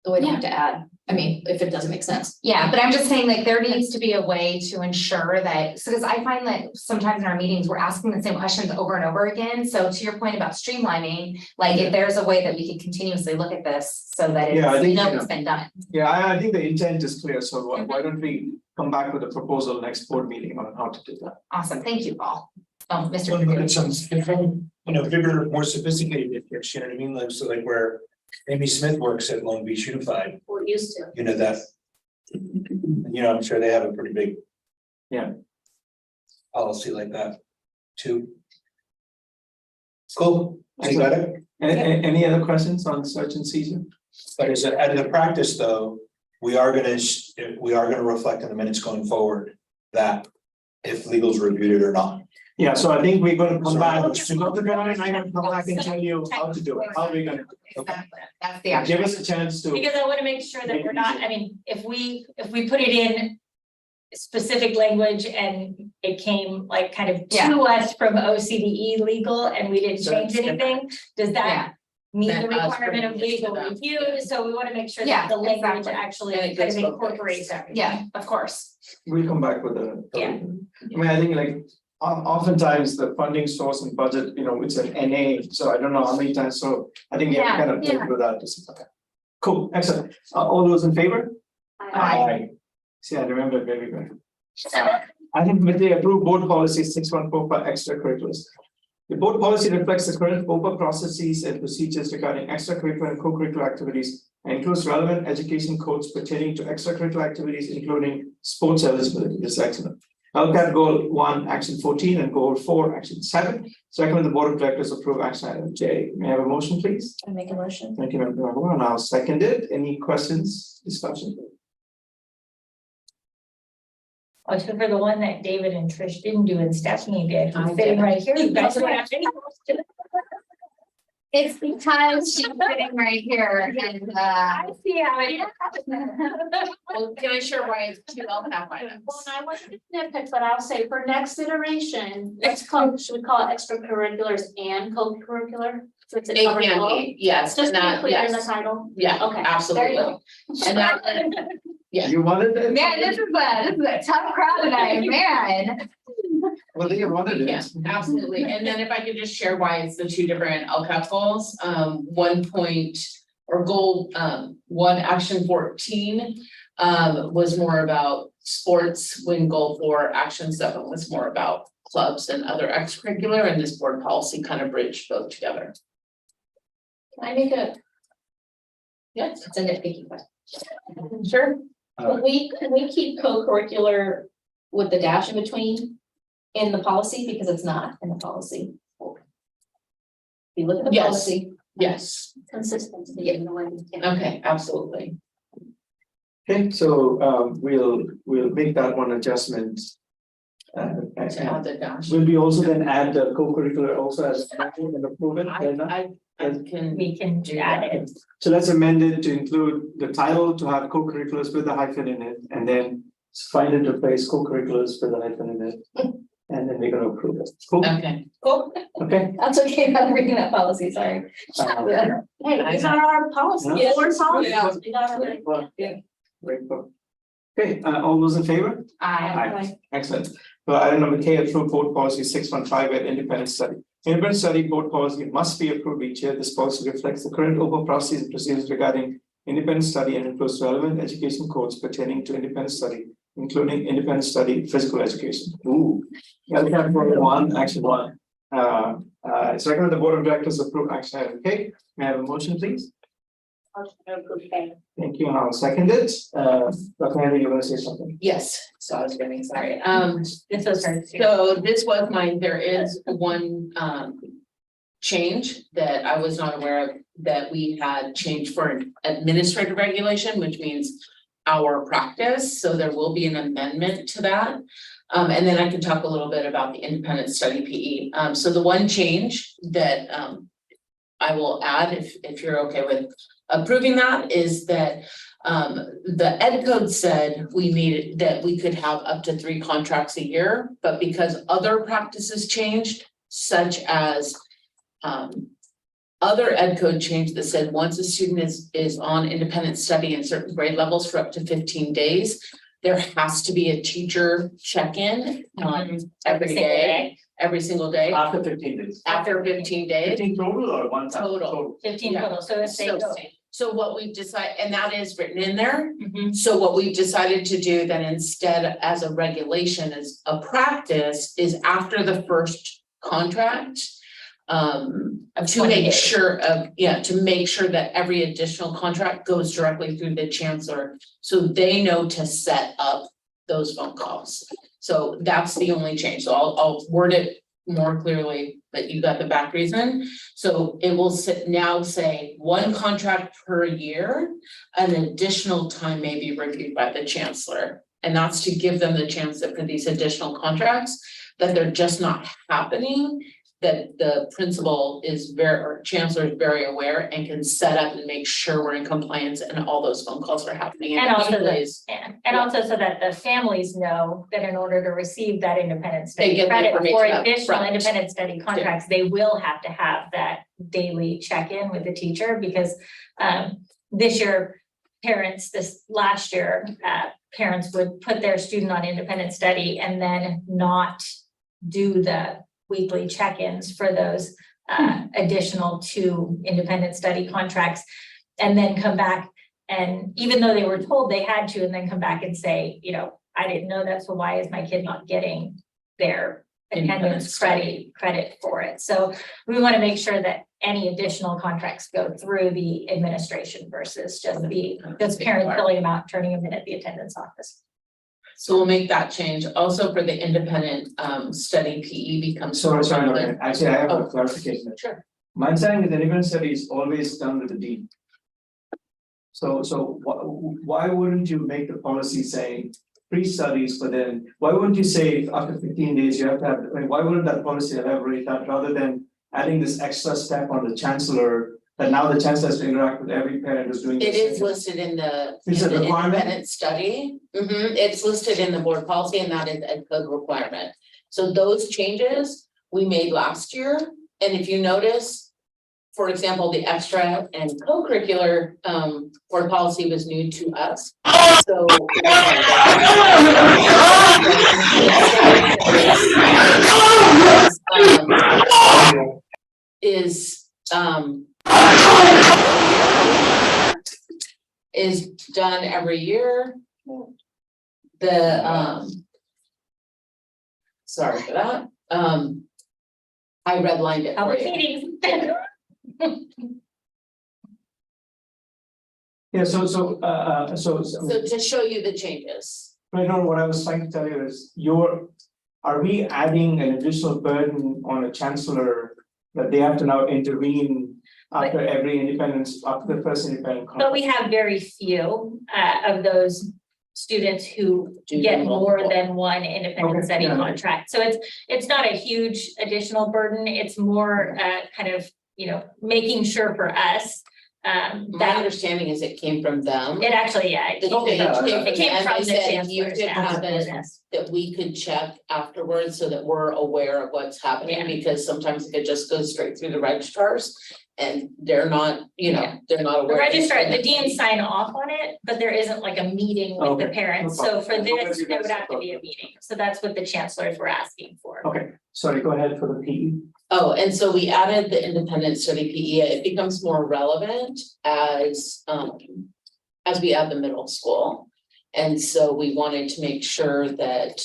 we don't have to add, I mean, if it doesn't make sense. Yeah, but I'm just saying, like, there needs to be a way to ensure that, so, because I find that sometimes in our meetings, we're asking the same questions over and over again. So to your point about streamlining, like, if there's a way that we can continuously look at this so that Yeah, I it's, we think, know you it's been done. Yeah, I think the intent is clear, so why don't we come back with a proposal next board meeting on how to do that? Awesome, thank you, Paul. Oh, Mr. So look Kapoor. at some different, bigger, more sophisticated districts, you know what I mean, like, so like where Amy Smith works at Long Beach Unified, We're used to. that. I'm sure they have a pretty big. Yeah. Policy like that, too. Cool, you got it? Any other questions on search and seizure? But as a practice though, we are gonna reflect in the minutes going forward that if legal's reviewed it or not. Yeah, so I think we're gonna come So- back, to go to ground and I'm gonna come back and tell you how to do it, how we're gonna. That's the action. Give us a chance to, Because I want to make sure that we're not, I mean, if we put it in specific language and it came like kind of to us from OCDE legal and we didn't change anything, does Yeah. that meet the Then us requirement of bringing it to legal them. review? So we want to make sure Yeah, that the language exactly. actually And it kind goes of both ways. incorporates everything. Yeah, of course. we'll come back with a. Yeah. I mean, I think like, oftentimes the funding source and budget, it's an NA, so I don't know how many times, so I think you have to kind of Yeah, think through that. Okay. Cool, excellent. All those in favor? Aye. See, I remember very good. I think with the approved board policy 614 for extracurriculars. The board policy reflects the current OPA processes and procedures regarding extracurricular and co-curricular activities and includes relevant education codes pertaining to extracurricular activities, including sports eligibility. This is excellent. LCAT goal 1, action 14, and goal 4, action 7. Second, the board of directors approve action item J. May I have a motion, please? Can I make a motion? Thank you, Member Mahmood. I'll second it. Any questions, discussion? Oh, so for the one that David and Trish didn't do and Stephanie did, I who's sitting did. right here, you guys don't have any questions. It's because she's sitting right here and, I see how it is. Well, can I share why it's two LCAP items? Well, I wasn't to nitpick, but I'll say for next iteration, should we call it extracurriculars and co-curricular? So it's It covered can below? be, yes, Just and to be that, clear in the yes, title. yeah, Okay, there you absolutely. go. And that, yeah. You wanted it? man, this is a tough crowd tonight, man. Well, you wanted it. Yeah, absolutely. And then if I could just share why it's the two different LCAP goals, 1 point or goal, 1 action 14. Was more about sports, when goal 4 action 7 was more about clubs and other extracurricular, and this board policy kind of bridged both together. Can I make a, Yes, it's a nitpicky question. sure. Can we keep co-curricular with the dash in between in the policy, because it's not in the policy? If you look at the Yes. policy. Yes, Consistency in the way. okay, absolutely. Okay, so we'll make that one adjustment. To add the dash. Will we also then add the co-curricular also as a mention and approve it? Fair enough? I can. We can add it. So let's amend it to include the title to have co-curriculars with a hyphen in it, and then find and replace co-curriculars with a hyphen in it. And then we're gonna approve it. Cool, Okay, Cool, okay. that's okay, I'm reading that policy, sorry. Hey, these are our policies. Yeah. Board policies. Yeah. We gotta- Well, yeah, great. Cool. Okay, all those in favor? I, Excellent. So item number K, approve board policy 615 at independent study. Independent study board policy must be approved each year. This policy reflects the current open processes and procedures regarding independent study and includes relevant education codes pertaining to independent study, including independent study physical education. Ooh. LCAP goal 1, action 1. It's recommended the board of directors approve action item K. May I have a motion, please? Thank you, and I'll second it. Dr. Henry, you want to say something? yes, so I was getting sorry. This was her. So this was mine, there is one change that I was not aware of, that we had changed for an administrative regulation, which means our practice, so there will be an amendment to that. And then I can talk a little bit about the independent study PE. So the one change that I will add, if you're okay with approving that, is that the ed code said we needed, that we could have up to 3 contracts a year, but because other practices changed, such as other ed code change that said once a student is on independent study in certain grade levels for up to 15 days, there has to be a teacher check-in every single day, every single day, After 15 days. after 15 days. 15 total or one time? Total. 15 Yeah. total, so if they go. So what we've decided, and that is written in there, Mhm. so what we've decided to do then instead as a regulation, as a practice, is after the first contract. Of To 20 make days. sure to make sure that every additional contract goes directly through the chancellor. So they know to set up those phone calls. So that's the only change. So I'll word it more clearly, but you got the back reason. So it will now say one contract per year, an additional time may be reviewed by the chancellor. And that's to give them the chance that for these additional contracts, that they're just not happening, that the principal is or chancellor is very aware and can set up and make sure we're in compliance and all those phone calls are happening. And also usually the- is- And also so that the families know that in order to receive that independent They study get the credit for information up additional front. independent study contracts, they will have to have that daily check-in with the teacher because this year, this last year, parents would put their student on independent study and then not do the weekly check-ins for those additional 2 independent study contracts. And then come back and even though they were told they had to, and then come back and say, I didn't know that, so why is my kid not getting their attendance credit for it? So we want to make sure that any additional contracts go through the administration versus just just parents filling them out, turning them in at the attendance office. So we'll make that change. Also for the independent study PE becomes. Sorry, relevant. actually, I have a Oh. clarification. Sure. My understanding is that independent study is always done with the dean. So why wouldn't you make the policy saying pre-studies, but then, why wouldn't you say after 15 days you have to have, why wouldn't that policy elaborate that rather than adding this extra step on the chancellor, that now the chancellor has to interact with every parent who's doing It this? is listed in the Is it a requirement? independent study. It's listed in the board policy and that is a code requirement. So those changes we made last year. And if you notice, for example, the extra and co-curricular board policy was new to us. So is done every year. The sorry for that. I redlined it for Public you. meetings. Yeah, so So to show you the changes. right now, what I was trying to tell you is are we adding an additional burden on a chancellor that they have to now intervene after every independence, after the first independent? But we have very few of those students who Do get them more multiple. than one independent Okay, study yeah. contract. So it's not a huge additional burden. It's more kind of, making sure for us My that understanding is it came from them. it actually, yeah, it Okay, came and from they the said you chancellor's could staff. have it, that we could check afterwards so that we're aware of what's happening, Yeah. because sometimes it just goes straight through the registrars. And they're not, they're not The aware. registrar, the deans sign off on it, but there isn't like a meeting with the Okay, parents. no So problem. for As long as this, you there guys would have to talk be a about it. meeting. So that's what the chancellors were asking for. Okay, sorry, go ahead for the PE. Oh, and so we added the independent study PE, it becomes more relevant as we add the middle school. And so we wanted to make sure that,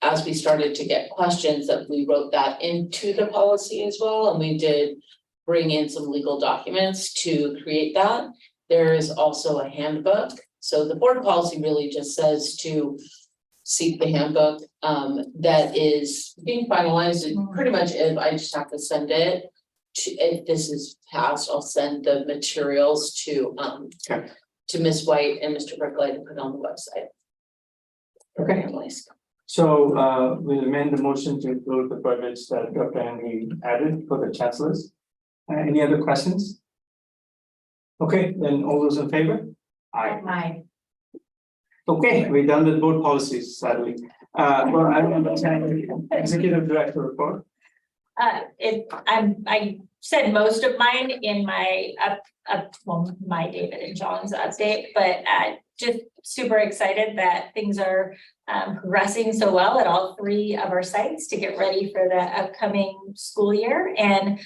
as we started to get questions, that we wrote that into the policy as well, and we did bring in some legal documents to create that. There is also a handbook, so the board policy really just says to seek the handbook, that is being finalized, and pretty much if I just have to send it to, if this is passed, I'll send the materials to Ms. White and Mr. Brickley to put on the website. Okay. Families. So we'll amend the motion to include the permits that Dr. Henry added for the chancellors. Any other questions? Okay, then all those in favor? Aye. Okay, we're done with board policies, sadly. Well, I don't understand executive director report. I said most of mine in my my David and John's update, but just super excited that things are progressing so well at all three of our sites to get ready for the upcoming school year. And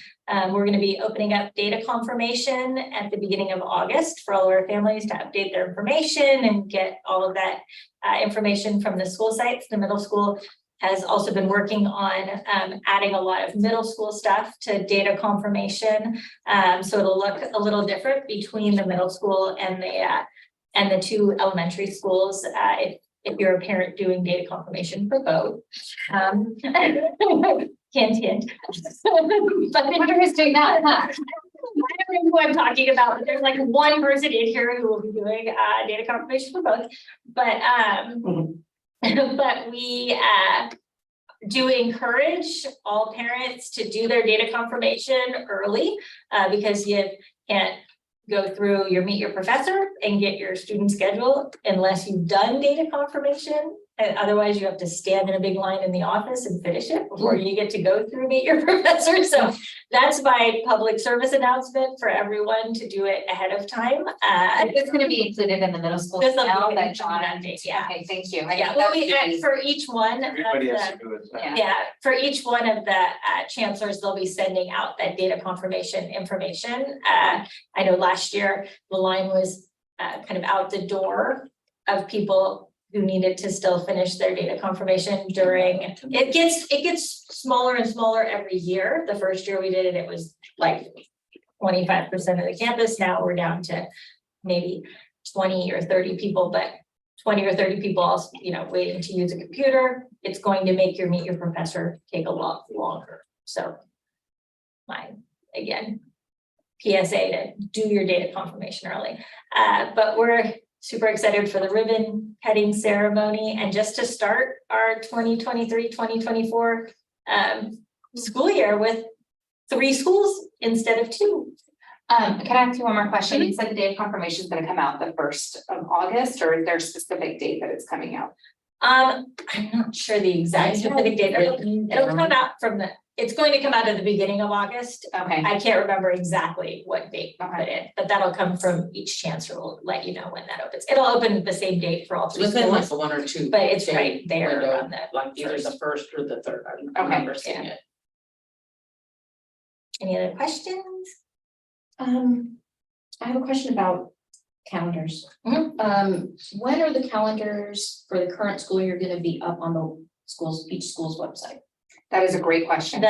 we're gonna be opening up data confirmation at the beginning of August for all of our families to update their information and get all of that information from the school sites. The middle school has also been working on adding a lot of middle school stuff to data confirmation. So it'll look a little different between the middle school and the two elementary schools. If you're a parent doing data confirmation for both. Hint, hint. But I wonder who's doing that, huh? I don't know who I'm talking about, but there's like one person in here who will be doing data confirmation for both. But but we do encourage all parents to do their data confirmation early because you can't go through your Meet Your Professor and get your student schedule unless you've done data confirmation. And otherwise you have to stand in a big line in the office and finish it before you get to go through Meet Your Professor. So that's my public service announcement for everyone to do it ahead of time. It's gonna be included in the middle school This will be now that included John, in that date, yeah. okay, thank you. Yeah, well, for each one. of Everybody has the- to do it. Yeah, for each one of the chancellors, they'll be sending out that data confirmation information. I know last year, the line was kind of out the door of people who needed to still finish their data confirmation during, it gets smaller and smaller every year. The first year we did it, it was like 25% of the campus. Now we're down to maybe 20 or 30 people, but 20 or 30 people also, waiting to use a computer. It's going to make your Meet Your Professor take a lot longer. So again, PSA to do your data confirmation early. But we're super excited for the ribbon cutting ceremony and just to start our 2023-2024 school year with 3 schools instead of 2. Can I ask you one more question? You said the date of confirmation is gonna come out the 1st of August, or is there a specific date that it's coming out? I'm not sure the exact specific date. It'll come out it's going to come out at the beginning of August. Okay, I can't remember exactly what date we put in, but that'll come from each chancellor will let you know when that opens. It'll open the same date for all 3 Within like schools, a 1 or 2. but it's day right there window, on the like either the first or the third. I remember seeing it. Any other questions? I have a question about calendars. Mhm. When are the calendars for the current school year gonna be up on the each school's website? that is a great question.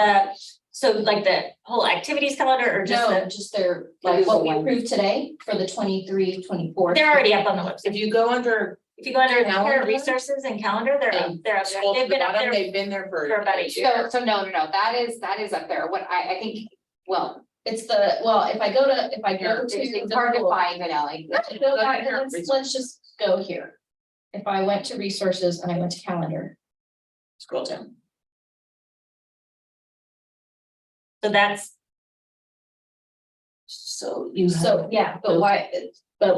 So like the whole activities calendar or just No, just their, like what we approved today for the 23-24. they're already up on the website. If you go under If you go under Calendar? parent resources and calendar, they're up there. scroll to They've the been up bottom, there. they've been there for for about a year. So no, that is up there. What I think, well, It's if I go to it's hard to find, like. let's just go here. If I went to resources and I went to calendar, scroll down. So that's. So you so yeah, but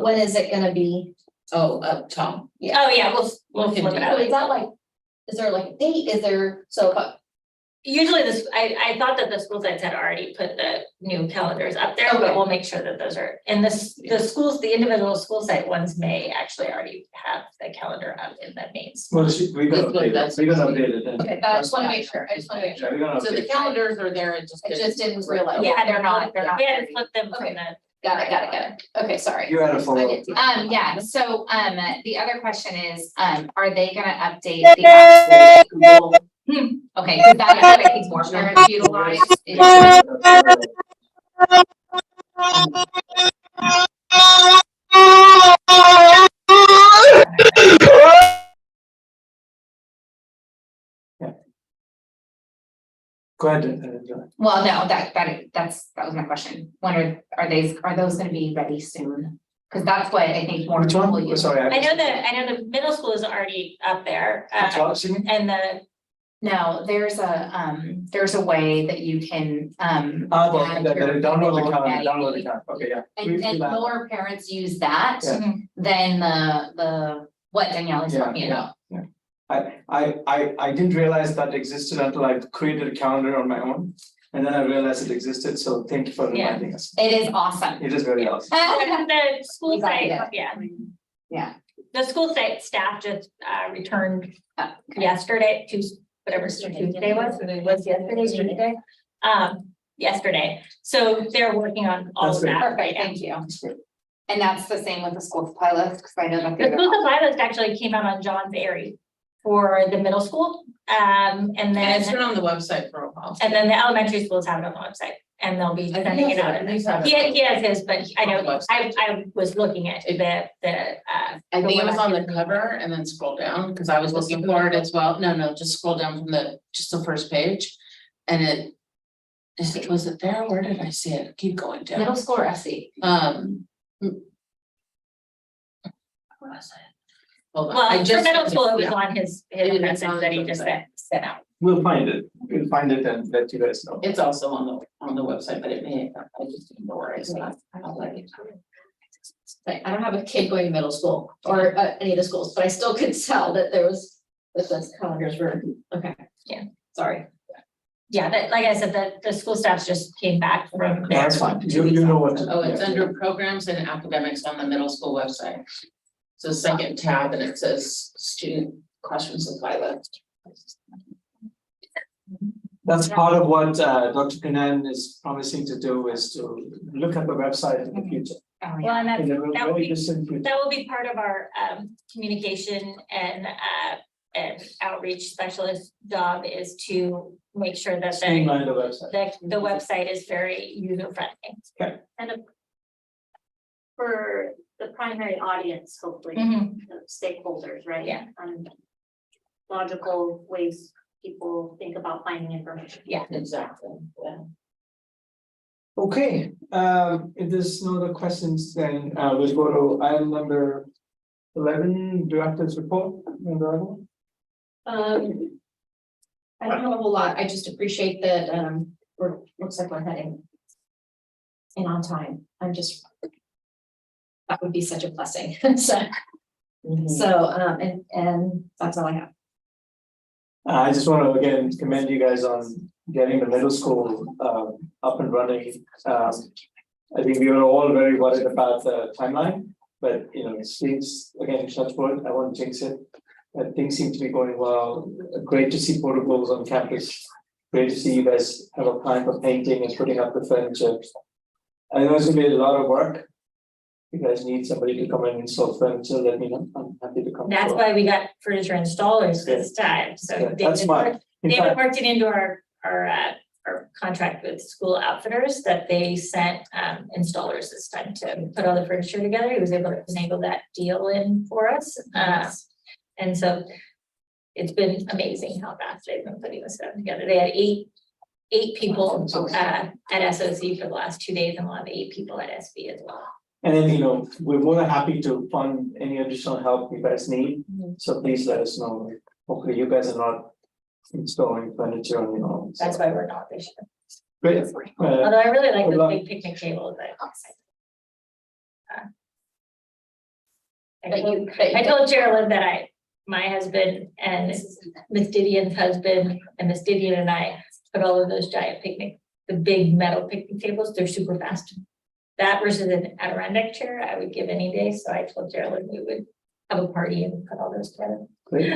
when is it gonna be? up top. Oh, yeah, we'll Okay, flip it So out. is that like, is there like a date, Usually I thought that the school sites had already put the new calendars up there, but Okay. we'll make sure that those are, and the individual school site ones may actually already have the calendar up in the main. Well, we're gonna That's good, update it, that's we're gonna good. update it then. okay, I just wanna make sure, Yeah, we're gonna So the update it. calendars are there, it just. I just didn't realize. Yeah, they're not. We had to flip them from Okay. the. Got it. Okay, sorry. You had a follow-up. I did. Yeah, so, the other question is, are they gonna update the actual Google? Okay, cause that's what I think more parents utilize. Go ahead. John. Well, no, that was my question. When are those gonna be ready soon? Cause that's what I think more Which people one? use. Sorry. I know the middle school is already up there, Excuse me? and the, No, there's a way that you can, Download the calendar, Yeah, download the calendar, okay, yeah. and more parents use that Yeah. than the what Danielle is talking about. I didn't realize that existed until I created a calendar on my own. And then I realized it existed, so thank you for Yeah. reminding us. It is awesome. It is very awesome. The school We got site, it. yeah. Yeah. The school site staff just returned yesterday, whatever Tuesday was yesterday, Tuesday. Yesterday, so they're working on all That's of great. that right Perfect, now. thank you. That's great. And that's the same with the school supply list, because I know that. The school supply list actually came out on John's Airy for the middle school, and And it's been then, on the website for a while. and then the elementary schools have it on the website, and they'll be I think sending it so. out. At least have it. He has his, but I On the know, website. I was looking at I think it was on the cover and then scroll down, because I was looking for it as well. No, just scroll down from just the first page. And was it there? Where did I see it? Keep going down. Middle school or SC? What was it? Hold on. Well, I for just middle school, it was yeah. on his It's message on that he the just website. sent out. We'll find it. We'll find it and let you guys know. It's also on the website, but it may, I just didn't know where it's at. I'll let you. Like, I don't have a kid going to middle school or any of the schools, but I still could tell that there was, that those calendars were, okay. Yeah. Sorry. Yeah, that, like I said, the school staffs just came back from. their That's fine. 2 weeks You know off. what to do. Oh, it's Yeah. under programs and academics on the middle school website. So second tab and it says student classroom supply list. That's part of what Dr. Kanan is promising to do, is to look at the website in the future. Well, and that's, In a that would very be, distant future. that will be part of our communication and outreach specialist job is to make sure that Streamline the website. the website is very user friendly. For the primary audience, hopefully, Mhm. the stakeholders, right? Yeah. Logical ways people think about finding information. Yeah. Exactly, yeah. Okay, if there's no other questions, then we'll go to item number 11, director's report. Member Arnold? I don't have a whole lot. I just appreciate that, looks like we're heading in on time. I'm just, that would be such a blessing. So, and that's all I have. I just want to again commend you guys on getting the middle school up and running. I think we were all very worried about the timeline, but it seems, again, touch wood, I won't jinx it. But things seem to be going well. Great to see portables on campus. Great to see you guys have a plan for painting and putting up the furniture. I know it's gonna be a lot of work. If you guys need somebody to come and install furniture, let me know. I'm happy to come. That's why we got furniture installers this time, so. Yeah, that's smart. In David fact, worked it into our contract with school outfitters that they sent installers this time to put all the furniture together. He was able to finagle that deal in for us. And so it's been amazing how fast they've been putting this stuff together. They had eight people at SOC for the last 2 days, and we'll have 8 people at SB as well. and then, we're more than happy to fund any additional help you guys need. So please let us know. Hopefully you guys are not installing furniture on your own. That's why we're not this year. Great. Although I really like good the luck. big picnic tables. But I told Geraldine that my husband and Miss Didion's husband and Miss Didion and I put all of those giant the big metal picnic tables, they're super fast. That versus an Adirondack chair, I would give any day, so I told Geraldine we would have a party and put all those together. Great.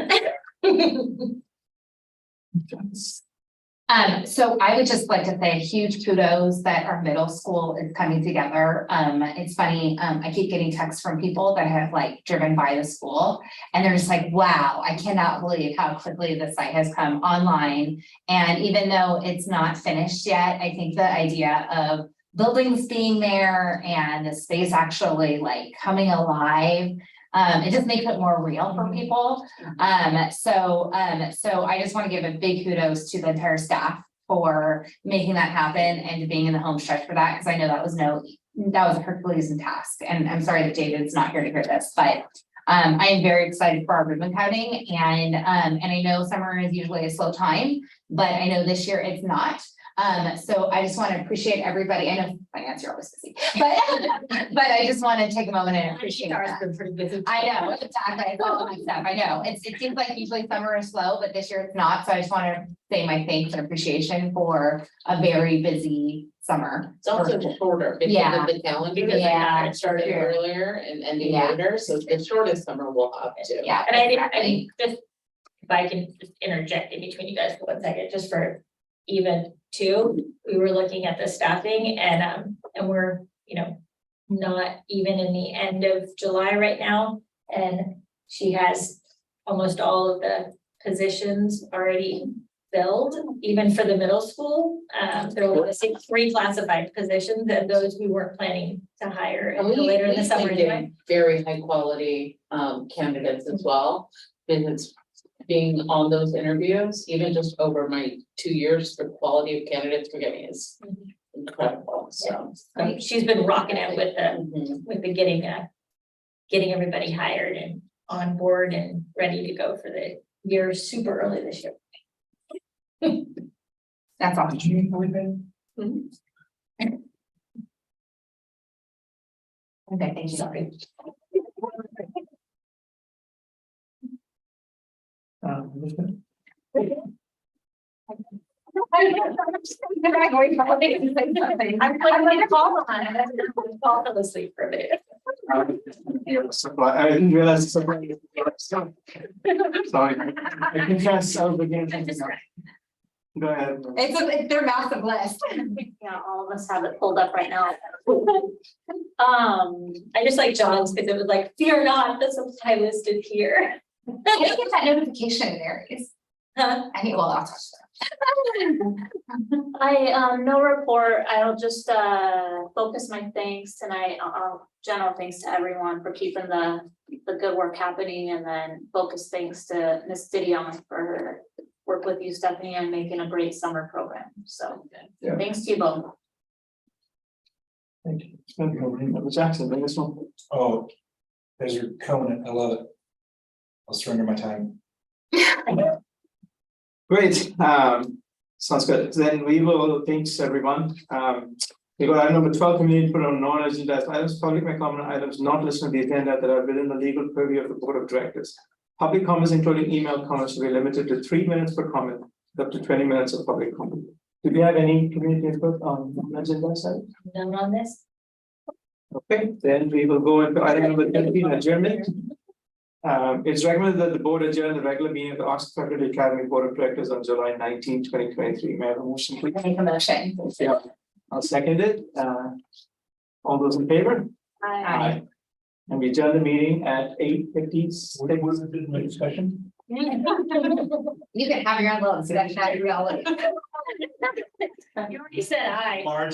So I would just like to say a huge kudos that our middle school is coming together. It's funny, I keep getting texts from people that have driven by the school. And they're just like, wow, I cannot believe how quickly the site has come online. And even though it's not finished yet, I think the idea of buildings being there and the space actually coming alive, it just makes it more real for people. So I just want to give a big kudos to the entire staff for making that happen and being in the home stretch for that, because I know that was a Herculean task. And I'm sorry that David's not here to hear this, but I am very excited for our ribbon cutting, and I know summer is usually a slow time, but I know this year it's not. So I just want to appreciate everybody. I know finance, you're always busy, but I just want to take a moment and appreciate that. Pretty busy. I know, exactly. It's all of my stuff. I know. It seems like usually summer is slow, but this year it's not. So I just want to say my thanks and appreciation for a very busy summer. It's also shorter because Yeah. of the calendar. Because Yeah, It started true. earlier and ending Yeah. later, so it's the shortest summer we'll have too. Yeah. And I exactly. think just, if I can just interject in between you guys for 1 second, just for even two, we were looking at the staffing and we're, not even in the end of July right now. And she has almost all of the positions already filled, even for the middle school. There were 3 classified positions and those we weren't planning to hire And until later in the we've summer been anyway. getting very high quality candidates as well. Because being on those interviews, even just over my 2 years, the quality of candidates we're getting is incredible, so. She's been rocking it with Mhm. the getting everybody hired and on board and ready to go for the year super early this year. That's all. Did you meet with them? Okay, thank you. Sorry. I'm going to call on it. I'm falling asleep for a minute. I didn't realize. The supply- Sorry, I confess, I was beginning something else. Go ahead. It's their massive list. Yeah, all of us have it pulled up right now. I just like John's because it was like, fear not, the supply list is here. I didn't get that notification in there. Huh? I think, well, I'll touch that. No report. I'll just focus my thanks tonight, general thanks to everyone for keeping the good work happening, and then focus thanks to Ms. Didion for her work with you, Stephanie, and making a great summer program. So Yeah. thanks to you both. Thank you. Member Jackson, bring this one. Oh, there's your covenant. I love it. I'll surrender my time. Great, sounds good. Then we will, thanks everyone. We got item number 12, community input on non-agenda items, public and common items not listed on the agenda that are within the legal purview of the board of directors. Public comments, including email comments, will be limited to 3 minutes per comment, up to 20 minutes of public comment. Do we have any community input on non-agenda items? None on this? Okay, then we will go into item number 13, adjournment. It's recommended that the board adjourn the regular meeting of the Oxford Faculty Academy Board of Directors on July 19, 2023. May I have a motion, please? Make a motion. Yeah, I'll second it. All those in favor? Aye. And we adjourn the meeting at 8:50. What was the discussion? You can have your own little discussion. You already said aye. Marge.